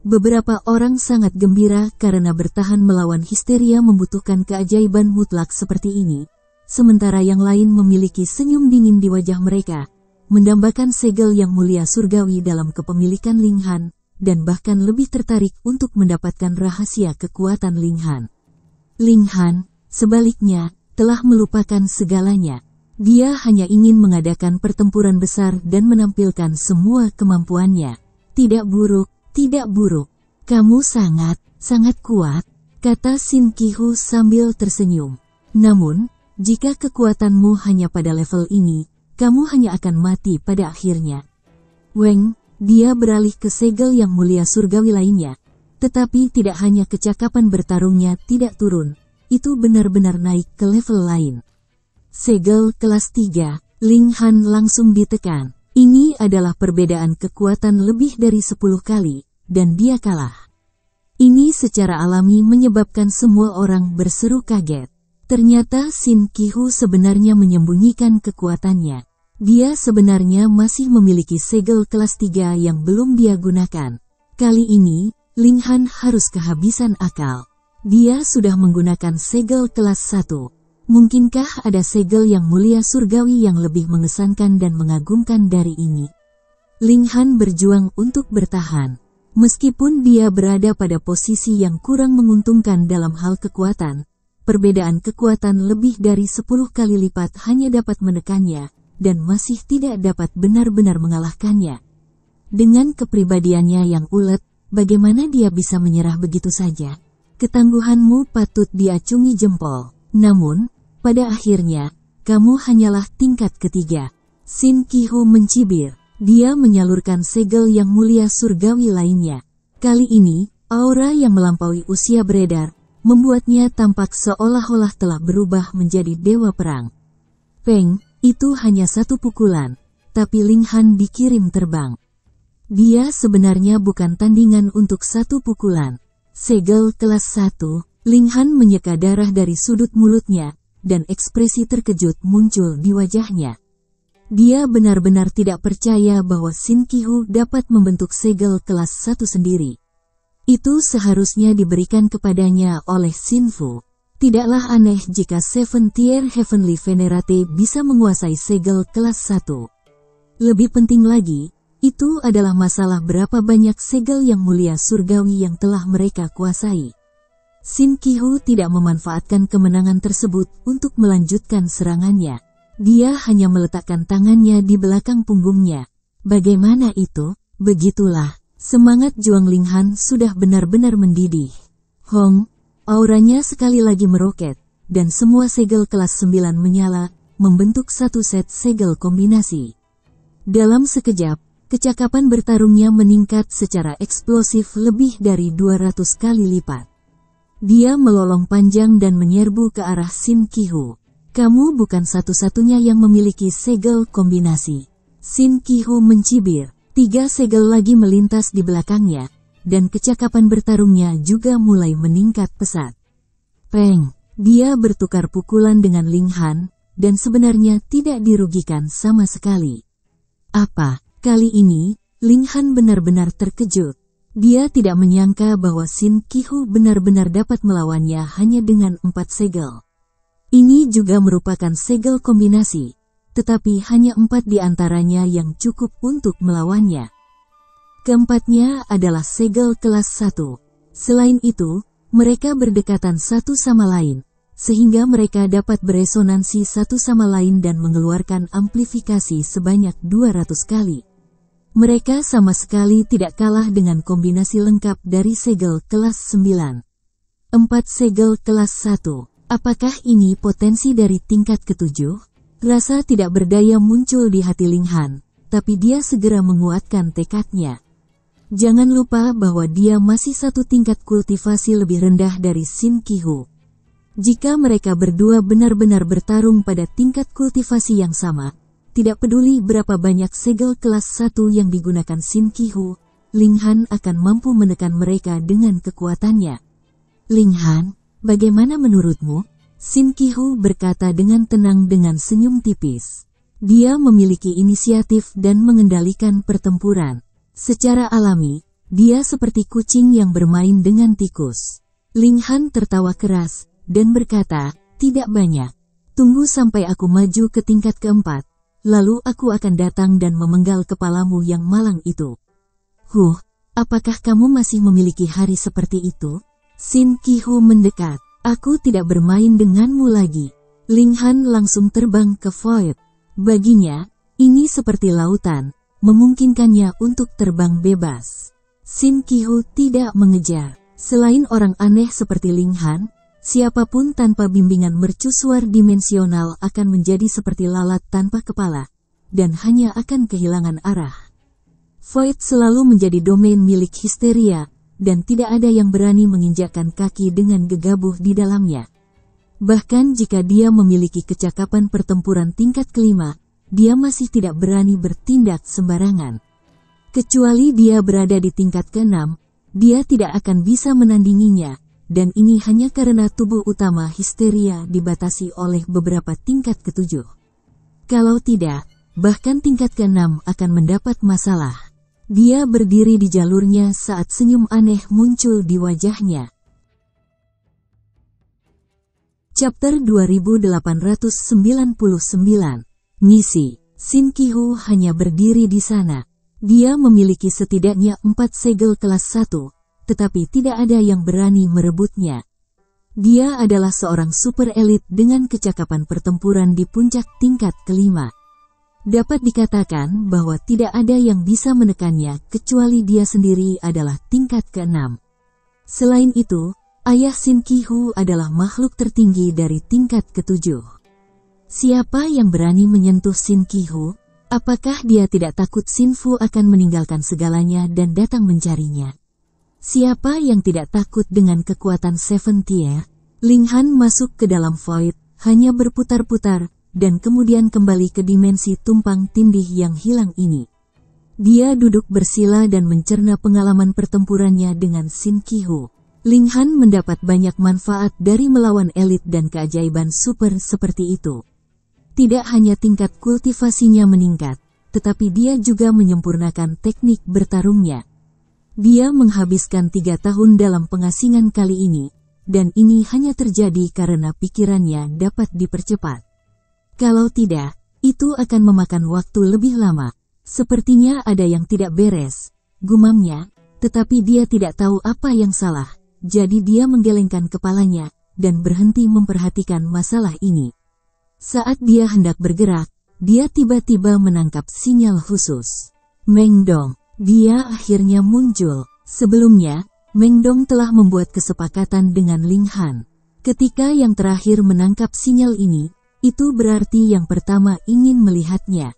Beberapa orang sangat gembira karena bertahan melawan histeria membutuhkan keajaiban mutlak seperti ini, sementara yang lain memiliki senyum dingin di wajah mereka, mendambakan segel yang mulia surgawi dalam kepemilikan Ling Han, dan bahkan lebih tertarik untuk mendapatkan rahasia kekuatan Ling Han. Ling Han, sebaliknya, telah melupakan segalanya. Dia hanya ingin mengadakan pertempuran besar dan menampilkan semua kemampuannya. Tidak buruk, tidak buruk. Kamu sangat kuat, kata Shin Qihu sambil tersenyum. Namun, jika kekuatanmu hanya pada level ini, kamu hanya akan mati pada akhirnya. Weng, dia beralih ke segel yang mulia surgawi lainnya. Tetapi tidak hanya kecakapan bertarungnya tidak turun. Itu benar-benar naik ke level lain. Segel kelas 3, Ling Han langsung ditekan. Ini adalah perbedaan kekuatan lebih dari 10 kali, dan dia kalah. Ini secara alami menyebabkan semua orang berseru kaget. Ternyata Shin Qihu sebenarnya menyembunyikan kekuatannya. Dia sebenarnya masih memiliki segel kelas 3 yang belum dia gunakan. Kali ini, Ling Han harus kehabisan akal. Dia sudah menggunakan segel kelas 1. Mungkinkah ada segel yang mulia surgawi yang lebih mengesankan dan mengagumkan dari ini? Ling Han berjuang untuk bertahan. Meskipun dia berada pada posisi yang kurang menguntungkan dalam hal kekuatan, perbedaan kekuatan lebih dari 10 kali lipat hanya dapat menekannya, dan masih tidak dapat benar-benar mengalahkannya. Dengan kepribadiannya yang ulet, bagaimana dia bisa menyerah begitu saja? Ketangguhanmu patut diacungi jempol. Namun, pada akhirnya, kamu hanyalah tingkat ketiga. Shin Qihu mencibir. Dia menyalurkan segel yang mulia surgawi lainnya. Kali ini, aura yang melampaui usia beredar, membuatnya tampak seolah-olah telah berubah menjadi dewa perang. Peng, itu hanya satu pukulan, tapi Ling Han dikirim terbang. Dia sebenarnya bukan tandingan untuk satu pukulan. Segel kelas 1, Ling Han menyeka darah dari sudut mulutnya, dan ekspresi terkejut muncul di wajahnya. Dia benar-benar tidak percaya bahwa Shin Qihu dapat membentuk segel kelas 1 sendiri. Itu seharusnya diberikan kepadanya oleh Xin Fu. Tidaklah aneh jika Seven Tier Heavenly Venerate bisa menguasai segel kelas 1. Lebih penting lagi, itu adalah masalah berapa banyak segel yang mulia surgawi yang telah mereka kuasai. Shin Qihu tidak memanfaatkan kemenangan tersebut untuk melanjutkan serangannya. Dia hanya meletakkan tangannya di belakang punggungnya. Bagaimana itu? Begitulah. Semangat juang Ling Han sudah benar-benar mendidih. Hong, auranya sekali lagi meroket, dan semua segel kelas 9 menyala, membentuk satu set segel kombinasi. Dalam sekejap, kecakapan bertarungnya meningkat secara eksplosif lebih dari 200 kali lipat. Dia melolong panjang dan menyerbu ke arah Shin Qihu. Kamu bukan satu-satunya yang memiliki segel kombinasi. Shin Qihu mencibir. 3 segel lagi melintas di belakangnya, dan kecakapan bertarungnya juga mulai meningkat pesat. Peng, dia bertukar pukulan dengan Ling Han, dan sebenarnya tidak dirugikan sama sekali. Apa, kali ini, Ling Han benar-benar terkejut. Dia tidak menyangka bahwa Shin Qihu benar-benar dapat melawannya hanya dengan 4 segel. Ini juga merupakan segel kombinasi, tetapi hanya 4 di antaranya yang cukup untuk melawannya. Keempatnya adalah segel kelas 1. Selain itu, mereka berdekatan satu sama lain, sehingga mereka dapat beresonansi satu sama lain dan mengeluarkan amplifikasi sebanyak 200 kali. Mereka sama sekali tidak kalah dengan kombinasi lengkap dari segel kelas 9. 4 segel kelas 1. Apakah ini potensi dari tingkat ke-7? Rasa tidak berdaya muncul di hati Ling Han, tapi dia segera menguatkan tekadnya. Jangan lupa bahwa dia masih satu tingkat kultivasi lebih rendah dari Shin Qihu. Jika mereka berdua benar-benar bertarung pada tingkat kultivasi yang sama, tidak peduli berapa banyak segel kelas 1 yang digunakan Shin Qihu, Ling Han akan mampu menekan mereka dengan kekuatannya. Ling Han, bagaimana menurutmu? Shin Qihu berkata dengan tenang dengan senyum tipis. Dia memiliki inisiatif dan mengendalikan pertempuran. Secara alami, dia seperti kucing yang bermain dengan tikus. Ling Han tertawa keras, dan berkata, tidak banyak. Tunggu sampai aku maju ke tingkat keempat. Lalu aku akan datang dan memenggal kepalamu yang malang itu. Apakah kamu masih memiliki hari seperti itu? Shin Qihu mendekat. Aku tidak bermain denganmu lagi. Ling Han langsung terbang ke Void. Baginya, ini seperti lautan, memungkinkannya untuk terbang bebas. Shin Qihu tidak mengejar. Selain orang aneh seperti Ling Han, siapapun tanpa bimbingan mercusuar dimensional akan menjadi seperti lalat tanpa kepala, dan hanya akan kehilangan arah. Void selalu menjadi domain milik histeria, dan tidak ada yang berani menginjakkan kaki dengan gegabah di dalamnya. Bahkan jika dia memiliki kecakapan pertempuran tingkat kelima, dia masih tidak berani bertindak sembarangan. Kecuali dia berada di tingkat ke-6, dia tidak akan bisa menandinginya. Dan ini hanya karena tubuh utama histeria dibatasi oleh beberapa tingkat ke-7. Kalau tidak, bahkan tingkat ke-6 akan mendapat masalah. Dia berdiri di jalurnya saat senyum aneh muncul di wajahnya. Chapter 2899. Misi. Shin Ki-hu hanya berdiri di sana. Dia memiliki setidaknya 4 segel kelas 1, tetapi tidak ada yang berani merebutnya. Dia adalah seorang super elit dengan kecakapan pertempuran di puncak tingkat kelima. Dapat dikatakan bahwa tidak ada yang bisa menekannya kecuali dia sendiri adalah tingkat ke-6. Selain itu, ayah Shin Ki-hu adalah makhluk tertinggi dari tingkat ke-7. Siapa yang berani menyentuh Shin Ki-hu? Apakah dia tidak takut Shin Fu akan meninggalkan segalanya dan datang mencarinya? Siapa yang tidak takut dengan kekuatan Seven Tier? Ling Han masuk ke dalam Void, hanya berputar-putar, dan kemudian kembali ke dimensi tumpang tindih yang hilang ini. Dia duduk bersila dan mencerna pengalaman pertempurannya dengan Shin Ki-hu. Ling Han mendapat banyak manfaat dari melawan elit dan keajaiban super seperti itu. Tidak hanya tingkat kultivasinya meningkat, tetapi dia juga menyempurnakan teknik bertarungnya. Dia menghabiskan 3 tahun dalam pengasingan kali ini, dan ini hanya terjadi karena pikirannya dapat dipercepat. Kalau tidak, itu akan memakan waktu lebih lama. Sepertinya ada yang tidak beres, gumamnya, tetapi dia tidak tahu apa yang salah, jadi dia menggelengkan kepalanya, dan berhenti memperhatikan masalah ini. Saat dia hendak bergerak, dia tiba-tiba menangkap sinyal khusus. Meng Dong. Dia akhirnya muncul. Sebelumnya, Meng Dong telah membuat kesepakatan dengan Ling Han. Ketika yang terakhir menangkap sinyal ini, itu berarti yang pertama ingin melihatnya.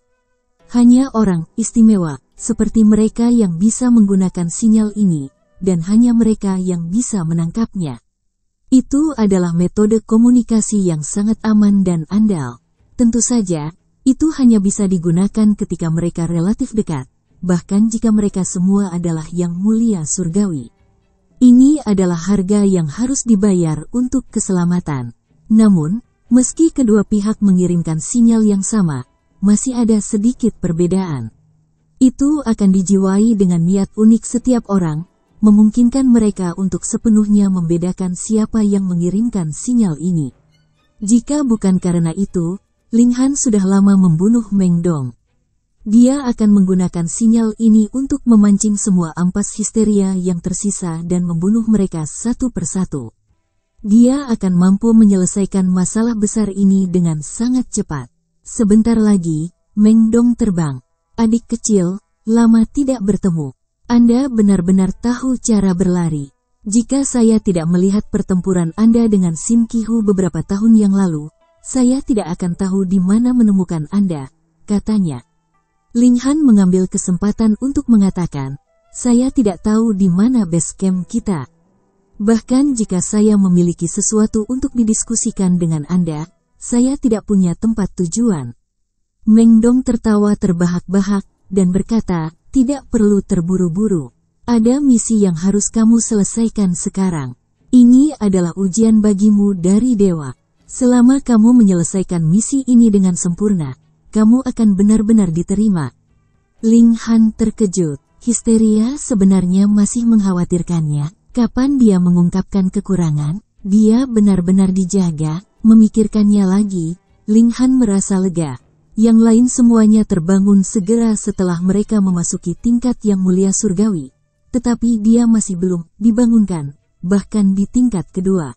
Hanya orang istimewa, seperti mereka yang bisa menggunakan sinyal ini, dan hanya mereka yang bisa menangkapnya. Itu adalah metode komunikasi yang sangat aman dan andal. Tentu saja, itu hanya bisa digunakan ketika mereka relatif dekat, bahkan jika mereka semua adalah yang mulia surgawi. Ini adalah harga yang harus dibayar untuk keselamatan. Namun, meski kedua pihak mengirimkan sinyal yang sama, masih ada sedikit perbedaan. Itu akan dijiwai dengan niat unik setiap orang, memungkinkan mereka untuk sepenuhnya membedakan siapa yang mengirimkan sinyal ini. Jika bukan karena itu, Ling Han sudah lama membunuh Meng Dong. Dia akan menggunakan sinyal ini untuk memancing semua ampas histeria yang tersisa dan membunuh mereka satu persatu. Dia akan mampu menyelesaikan masalah besar ini dengan sangat cepat. Sebentar lagi, Meng Dong terbang. Adik kecil, lama tidak bertemu. Anda benar-benar tahu cara berlari. Jika saya tidak melihat pertempuran Anda dengan Shin Ki-hu beberapa tahun yang lalu, saya tidak akan tahu di mana menemukan Anda, katanya. Ling Han mengambil kesempatan untuk mengatakan, saya tidak tahu di mana base camp kita. Bahkan jika saya memiliki sesuatu untuk didiskusikan dengan Anda, saya tidak punya tempat tujuan. Meng Dong tertawa terbahak-bahak dan berkata, tidak perlu terburu-buru. Ada misi yang harus kamu selesaikan sekarang. Ini adalah ujian bagimu dari dewa. Selama kamu menyelesaikan misi ini dengan sempurna, kamu akan benar-benar diterima. Ling Han terkejut. Histeria sebenarnya masih mengkhawatirkannya. Kapan dia mengungkapkan kekurangan, dia benar-benar dijaga. Memikirkannya lagi, Ling Han merasa lega. Yang lain semuanya terbangun segera setelah mereka memasuki tingkat yang mulia surgawi. Tetapi dia masih belum dibangunkan, bahkan di tingkat kedua.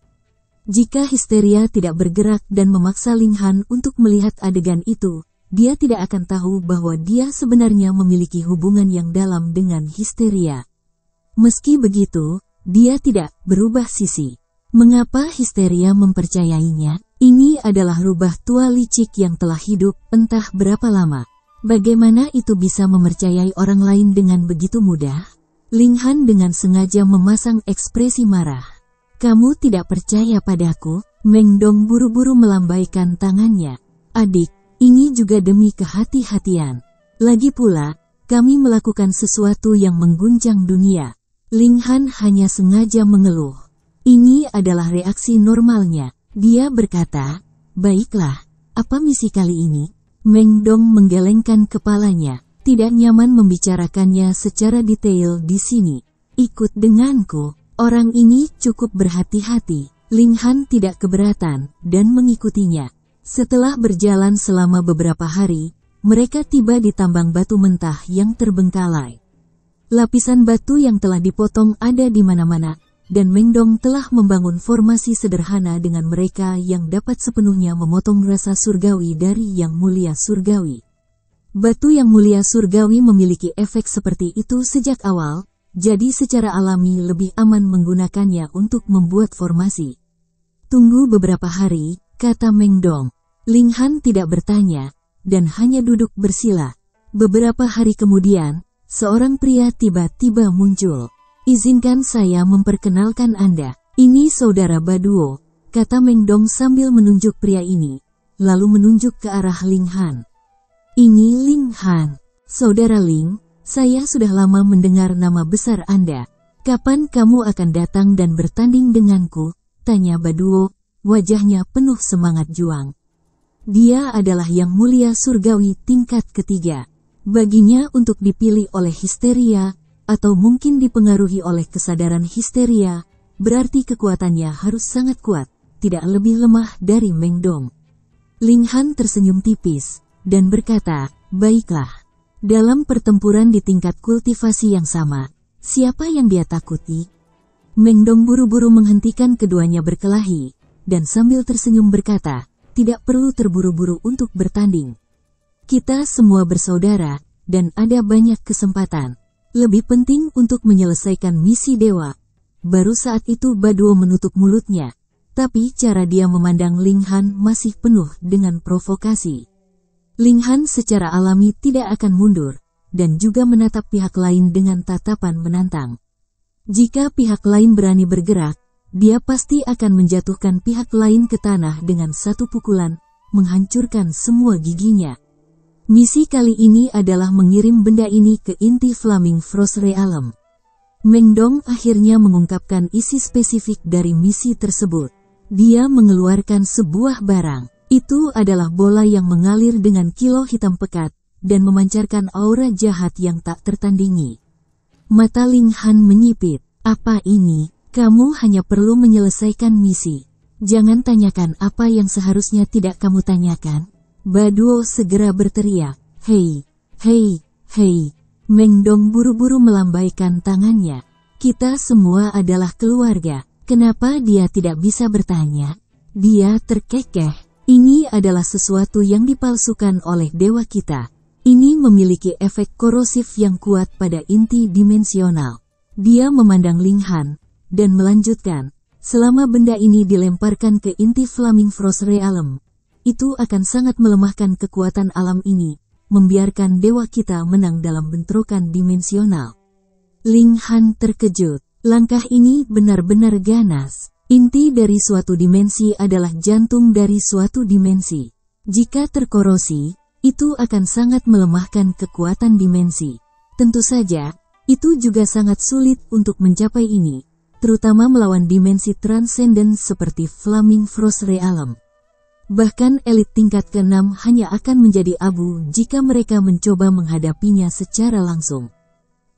Jika histeria tidak bergerak dan memaksa Ling Han untuk melihat adegan itu, dia tidak akan tahu bahwa dia sebenarnya memiliki hubungan yang dalam dengan histeria. Meski begitu, dia tidak berubah sisi. Mengapa histeria mempercayainya? Ini adalah rubah tua licik yang telah hidup entah berapa lama. Bagaimana itu bisa mempercayai orang lain dengan begitu mudah? Ling Han dengan sengaja memasang ekspresi marah. Kamu tidak percaya padaku? Meng Dong buru-buru melambaikan tangannya. Adik, ini juga demi kehati-hatian. Lagi pula, kami melakukan sesuatu yang mengguncang dunia. Ling Han hanya sengaja mengeluh. Ini adalah reaksi normalnya. Dia berkata, baiklah, apa misi kali ini? Meng Dong menggelengkan kepalanya, tidak nyaman membicarakannya secara detail di sini. Ikut denganku, orang ini cukup berhati-hati. Ling Han tidak keberatan dan mengikutinya. Setelah berjalan selama beberapa hari, mereka tiba di tambang batu mentah yang terbengkalai. Lapisan batu yang telah dipotong ada di mana-mana, dan Meng Dong telah membangun formasi sederhana dengan mereka yang dapat sepenuhnya memotong rasa surgawi dari yang mulia surgawi. Batu yang mulia surgawi memiliki efek seperti itu sejak awal, jadi secara alami lebih aman menggunakannya untuk membuat formasi. Tunggu beberapa hari, kata Meng Dong. Ling Han tidak bertanya, dan hanya duduk bersila. Beberapa hari kemudian, seorang pria tiba-tiba muncul. Izinkan saya memperkenalkan Anda. Ini saudara Baduo, kata Meng Dong sambil menunjuk pria ini, lalu menunjuk ke arah Ling Han. Ini Ling Han. Saudara Ling, saya sudah lama mendengar nama besar Anda. Kapan kamu akan datang dan bertanding denganku? Tanya Baduo, wajahnya penuh semangat juang. Dia adalah yang mulia surgawi tingkat ketiga. Baginya untuk dipilih oleh histeria, atau mungkin dipengaruhi oleh kesadaran histeria, berarti kekuatannya harus sangat kuat, tidak lebih lemah dari Meng Dong. Ling Han tersenyum tipis, dan berkata, baiklah. Dalam pertempuran di tingkat kultivasi yang sama, siapa yang dia takuti? Meng Dong buru-buru menghentikan keduanya berkelahi, dan sambil tersenyum berkata, tidak perlu terburu-buru untuk bertanding. Kita semua bersaudara, dan ada banyak kesempatan. Lebih penting untuk menyelesaikan misi dewa. Baru saat itu Baduo menutup mulutnya, tapi cara dia memandang Ling Han masih penuh dengan provokasi. Ling Han secara alami tidak akan mundur, dan juga menatap pihak lain dengan tatapan menantang. Jika pihak lain berani bergerak, dia pasti akan menjatuhkan pihak lain ke tanah dengan satu pukulan, menghancurkan semua giginya. Misi kali ini adalah mengirim benda ini ke inti Flaming Frost Realm. Meng Dong akhirnya mengungkapkan isi spesifik dari misi tersebut. Dia mengeluarkan sebuah barang. Itu adalah bola yang mengalir dengan kilau hitam pekat, dan memancarkan aura jahat yang tak tertandingi. Mata Ling Han menyipit. Apa ini? Kamu hanya perlu menyelesaikan misi. Jangan tanyakan apa yang seharusnya tidak kamu tanyakan. Baduo segera berteriak. Hei, hei, hei. Meng Dong buru-buru melambaikan tangannya. Kita semua adalah keluarga. Kenapa dia tidak bisa bertanya? Dia terkekeh. Ini adalah sesuatu yang dipalsukan oleh dewa kita. Ini memiliki efek korosif yang kuat pada inti dimensional. Dia memandang Ling Han, dan melanjutkan, selama benda ini dilemparkan ke inti Flaming Frost Realm, itu akan sangat melemahkan kekuatan alam ini, membiarkan dewa kita menang dalam bentrokan dimensional. Ling Han terkejut. Langkah ini benar-benar ganas. Inti dari suatu dimensi adalah jantung dari suatu dimensi. Jika terkorosi, itu akan sangat melemahkan kekuatan dimensi. Tentu saja, itu juga sangat sulit untuk mencapai ini, terutama melawan dimensi transenden seperti Flaming Frost Realm. Bahkan elit tingkat ke-6 hanya akan menjadi abu jika mereka mencoba menghadapinya secara langsung.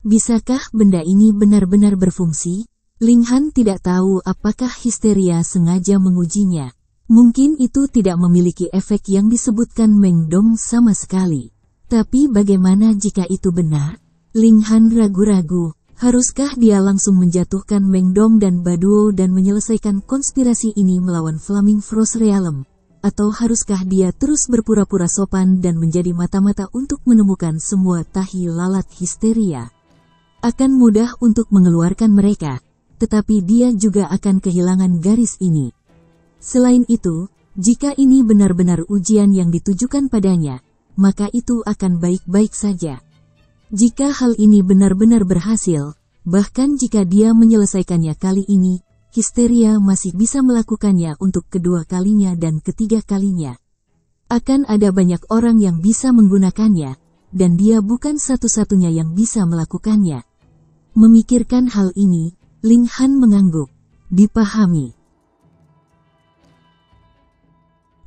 Bisakah benda ini benar-benar berfungsi? Ling Han tidak tahu apakah histeria sengaja mengujinya. Mungkin itu tidak memiliki efek yang disebutkan Meng Dong sama sekali. Tapi bagaimana jika itu benar? Ling Han ragu-ragu. Haruskah dia langsung menjatuhkan Meng Dong dan Baduo dan menyelesaikan konspirasi ini melawan Flaming Frost Realm? Atau haruskah dia terus berpura-pura sopan dan menjadi mata-mata untuk menemukan semua tahi lalat histeria? Akan mudah untuk mengeluarkan mereka, tetapi dia juga akan kehilangan garis ini. Selain itu, jika ini benar-benar ujian yang ditujukan padanya, maka itu akan baik-baik saja. Jika hal ini benar-benar berhasil, bahkan jika dia menyelesaikannya kali ini, histeria masih bisa melakukannya untuk kedua kalinya dan ketiga kalinya. Akan ada banyak orang yang bisa menggunakannya, dan dia bukan satu-satunya yang bisa melakukannya. Memikirkan hal ini, Ling Han mengangguk. Dipahami.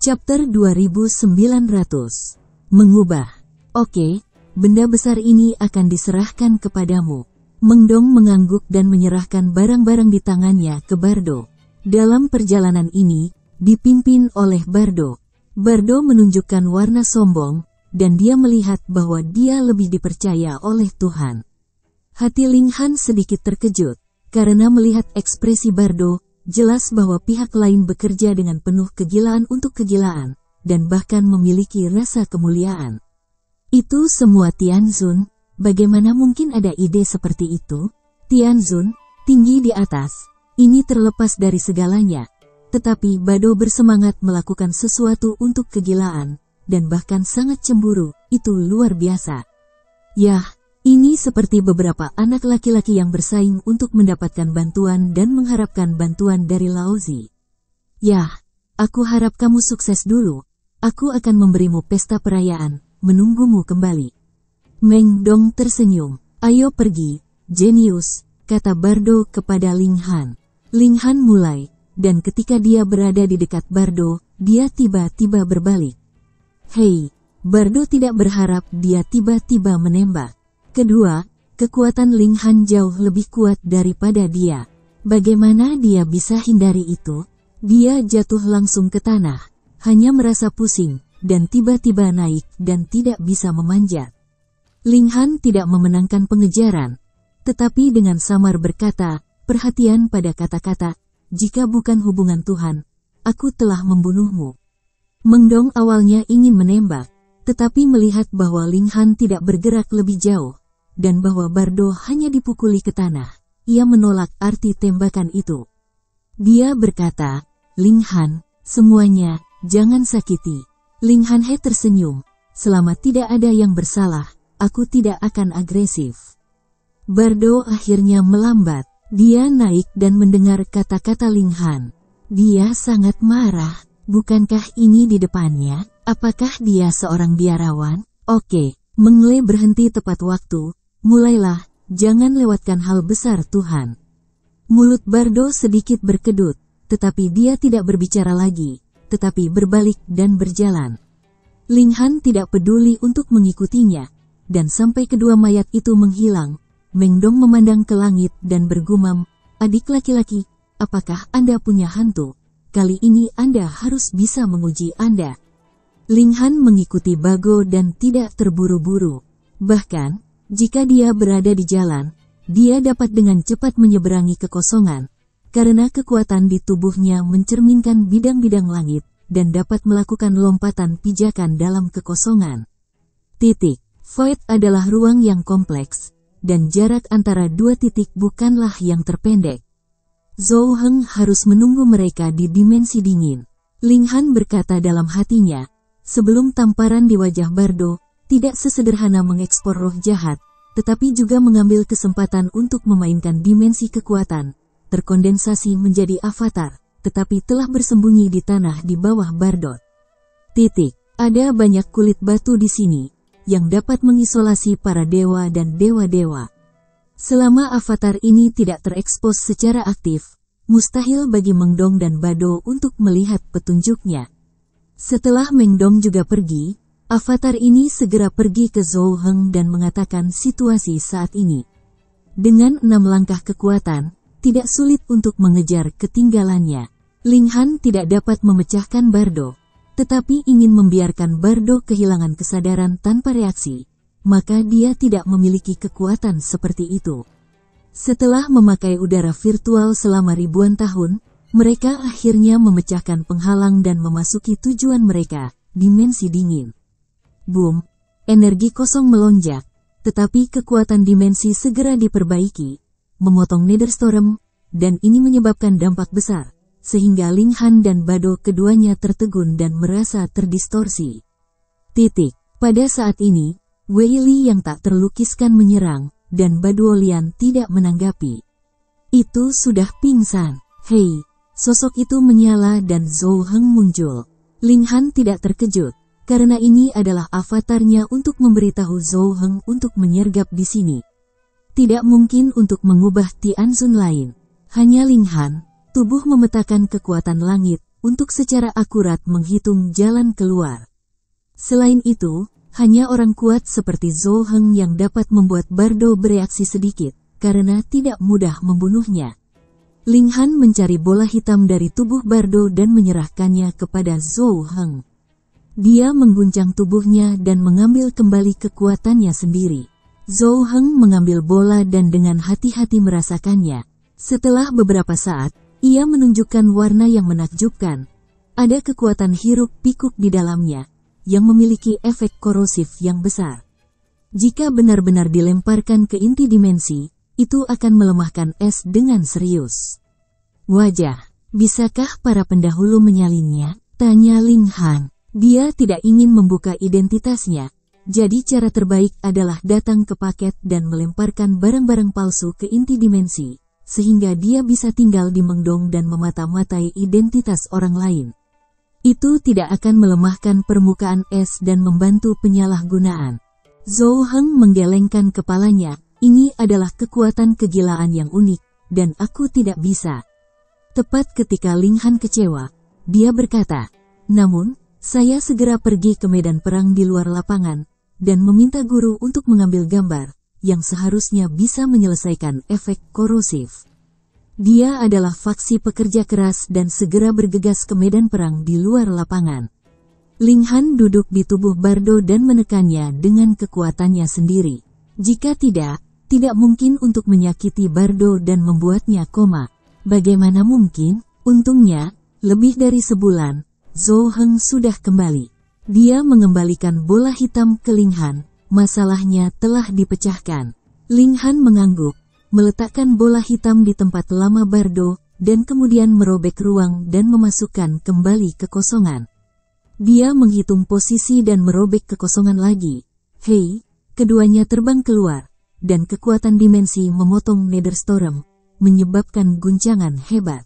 Chapter 2900. Mengubah. Oke. Benda besar ini akan diserahkan kepadamu. Meng Dong mengangguk dan menyerahkan barang-barang di tangannya ke Bardo. Dalam perjalanan ini, dipimpin oleh Bardo. Bardo menunjukkan warna sombong, dan dia melihat bahwa dia lebih dipercaya oleh Tuhan. Hati Ling Han sedikit terkejut, karena melihat ekspresi Bardo, jelas bahwa pihak lain bekerja dengan penuh kegilaan untuk kegilaan, dan bahkan memiliki rasa kemuliaan. Itu semua Tianzun, bagaimana mungkin ada ide seperti itu? Tianzun, tinggi di atas, ini terlepas dari segalanya. Tetapi Bardo bersemangat melakukan sesuatu untuk kegilaan, dan bahkan sangat cemburu, itu luar biasa. Yah, ini seperti beberapa anak laki-laki yang bersaing untuk mendapatkan bantuan dan mengharapkan bantuan dari Laozi. Yah, aku harap kamu sukses dulu. Aku akan memberimu pesta perayaan, menunggumu kembali. Meng Dong tersenyum. Ayo pergi, jenius, kata Bardo kepada Ling Han. Ling Han mulai, dan ketika dia berada di dekat Bardo, dia tiba-tiba berbalik. Hei, Bardo tidak berharap dia tiba-tiba menembak. Kedua, kekuatan Ling Han jauh lebih kuat daripada dia. Bagaimana dia bisa hindari itu? Dia jatuh langsung ke tanah, hanya merasa pusing, dan tiba-tiba naik dan tidak bisa memanjat. Ling Han tidak memenangkan pengejaran, tetapi dengan samar berkata, perhatian pada kata-kata, jika bukan hubungan Tuhan, aku telah membunuhmu. Meng Dong awalnya ingin menembak, tetapi melihat bahwa Ling Han tidak bergerak lebih jauh, dan bahwa Bardo hanya dipukuli ke tanah, ia menolak arti tembakan itu. Dia berkata, Ling Han, semuanya, jangan sakiti. Ling Han He tersenyum, selama tidak ada yang bersalah, aku tidak akan agresif. Bardo akhirnya melambat, dia naik dan mendengar kata-kata Ling Han. Dia sangat marah. Bukankah ini di depannya? Apakah dia seorang biarawan? Oke, Meng Le berhenti tepat waktu. Mulailah, jangan lewatkan hal besar Tuhan. Mulut Bardo sedikit berkedut, tetapi dia tidak berbicara lagi, tetapi berbalik dan berjalan. Ling Han tidak peduli untuk mengikutinya, dan sampai kedua mayat itu menghilang, Meng Dong memandang ke langit dan bergumam, adik laki-laki, apakah Anda punya hantu? Kali ini Anda harus bisa menguji Anda. Ling Han mengikuti Bago dan tidak terburu-buru. Bahkan, jika dia berada di jalan, dia dapat dengan cepat menyeberangi kekosongan, karena kekuatan di tubuhnya mencerminkan bidang-bidang langit, dan dapat melakukan lompatan pijakan dalam kekosongan. Void adalah ruang yang kompleks, dan jarak antara dua titik bukanlah yang terpendek. Zhou Heng harus menunggu mereka di dimensi dingin. Ling Han berkata dalam hatinya, sebelum tamparan di wajah Bardo, tidak sesederhana mengekspor roh jahat, tetapi juga mengambil kesempatan untuk memainkan dimensi kekuatan, terkondensasi menjadi avatar, tetapi telah bersembunyi di tanah di bawah Bardo. Ada banyak kulit batu di sini, yang dapat mengisolasi para dewa dan dewa-dewa. Selama avatar ini tidak terekspos secara aktif, mustahil bagi Meng Dong dan Bardo untuk melihat petunjuknya. Setelah Meng Dong juga pergi, avatar ini segera pergi ke Zhou Heng dan mengatakan situasi saat ini. Dengan 6 langkah kekuatan, tidak sulit untuk mengejar ketinggalannya. Ling Han tidak dapat memecahkan Bardo, tetapi ingin membiarkan Bardo kehilangan kesadaran tanpa reaksi. Maka dia tidak memiliki kekuatan seperti itu. Setelah memakai udara virtual selama ribuan tahun, mereka akhirnya memecahkan penghalang dan memasuki tujuan mereka, dimensi dingin. Boom! Energi kosong melonjak, tetapi kekuatan dimensi segera diperbaiki, memotong Netherstorm, dan ini menyebabkan dampak besar, sehingga Ling Han dan Bardo keduanya tertegun dan merasa terdistorsi. Pada saat ini, Wei Li yang tak terlukiskan menyerang, dan Baduolian tidak menanggapi. Itu sudah pingsan. Hei, sosok itu menyala dan Zhou Heng muncul. Ling Han tidak terkejut, karena ini adalah avatarnya untuk memberitahu Zhou Heng untuk menyergap di sini. Tidak mungkin untuk mengubah Tianzun lain. Hanya Ling Han, tubuh memetakan kekuatan langit, untuk secara akurat menghitung jalan keluar. Selain itu, hanya orang kuat seperti Zhou Heng yang dapat membuat Bardo bereaksi sedikit, karena tidak mudah membunuhnya. Ling Han mencari bola hitam dari tubuh Bardo dan menyerahkannya kepada Zhou Heng. Dia mengguncang tubuhnya dan mengambil kembali kekuatannya sendiri. Zhou Heng mengambil bola dan dengan hati-hati merasakannya. Setelah beberapa saat, ia menunjukkan warna yang menakjubkan. Ada kekuatan hiruk-pikuk di dalamnya, yang memiliki efek korosif yang besar. Jika benar-benar dilemparkan ke inti dimensi, itu akan melemahkan es dengan serius. Wajah, bisakah para pendahulu menyalinnya? Tanya Ling Han. Dia tidak ingin membuka identitasnya, jadi cara terbaik adalah datang ke paket dan melemparkan barang-barang palsu ke inti dimensi, sehingga dia bisa tinggal di Mengdong dan memata-matai identitas orang lain. Itu tidak akan melemahkan permukaan es dan membantu penyalahgunaan. Zhou Heng menggelengkan kepalanya. Ini adalah kekuatan kegilaan yang unik, dan aku tidak bisa. Tepat ketika Ling Han kecewa, dia berkata, namun, saya segera pergi ke medan perang di luar lapangan, dan meminta guru untuk mengambil gambar, yang seharusnya bisa menyelesaikan efek korosif. Dia adalah faksi pekerja keras dan segera bergegas ke medan perang di luar lapangan. Ling Han duduk di tubuh Bardo dan menekannya dengan kekuatannya sendiri. Jika tidak mungkin untuk menyakiti Bardo dan membuatnya koma. Bagaimana mungkin? Untungnya, lebih dari sebulan, Zhou Heng sudah kembali. Dia mengembalikan bola hitam ke Ling Han. Masalahnya telah dipecahkan. Ling Han mengangguk, meletakkan bola hitam di tempat lama Bardo, dan kemudian merobek ruang dan memasukkan kembali kekosongan. Dia menghitung posisi dan merobek kekosongan lagi. Hei, keduanya terbang keluar. Dan kekuatan dimensi memotong Netherstorm, menyebabkan guncangan hebat.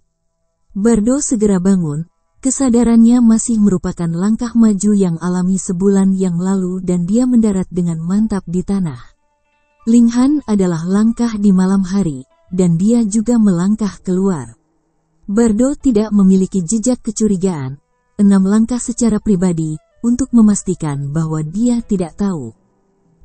Bardo segera bangun, kesadarannya masih merupakan langkah maju yang alami sebulan yang lalu dan dia mendarat dengan mantap di tanah. Ling Han adalah langkah di malam hari, dan dia juga melangkah keluar. Bardo tidak memiliki jejak kecurigaan, 6 langkah secara pribadi, untuk memastikan bahwa dia tidak tahu.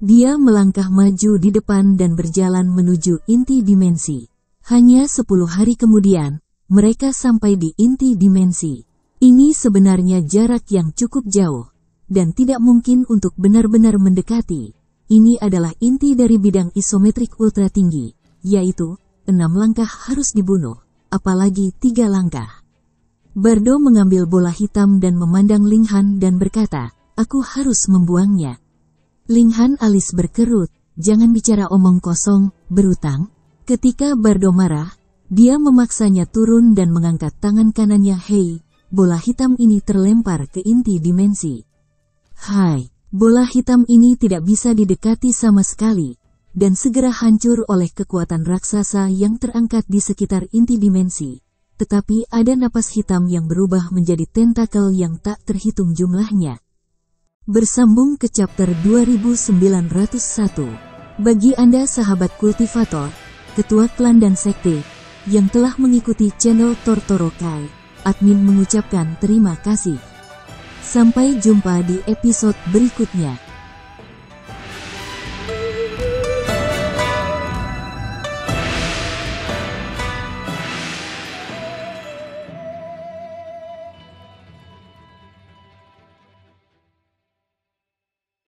Dia melangkah maju di depan dan berjalan menuju inti dimensi. Hanya 10 hari kemudian, mereka sampai di inti dimensi. Ini sebenarnya jarak yang cukup jauh, dan tidak mungkin untuk benar-benar mendekati. Ini adalah inti dari bidang isometrik ultra tinggi, yaitu, 6 langkah harus dibunuh, apalagi 3 langkah. Bardo mengambil bola hitam dan memandang Ling Han dan berkata, aku harus membuangnya. Ling Han alis berkerut, jangan bicara omong kosong, berutang. Ketika Bardo marah, dia memaksanya turun dan mengangkat tangan kanannya. Hei, bola hitam ini terlempar ke inti dimensi. Hai, bola hitam ini tidak bisa didekati sama sekali, dan segera hancur oleh kekuatan raksasa yang terangkat di sekitar inti dimensi. Tetapi ada napas hitam yang berubah menjadi tentakel yang tak terhitung jumlahnya. Bersambung ke chapter 2901. Bagi Anda sahabat kultivator, ketua klan dan sekte, yang telah mengikuti channel Tortorokai, admin mengucapkan terima kasih. Sampai jumpa di episode berikutnya.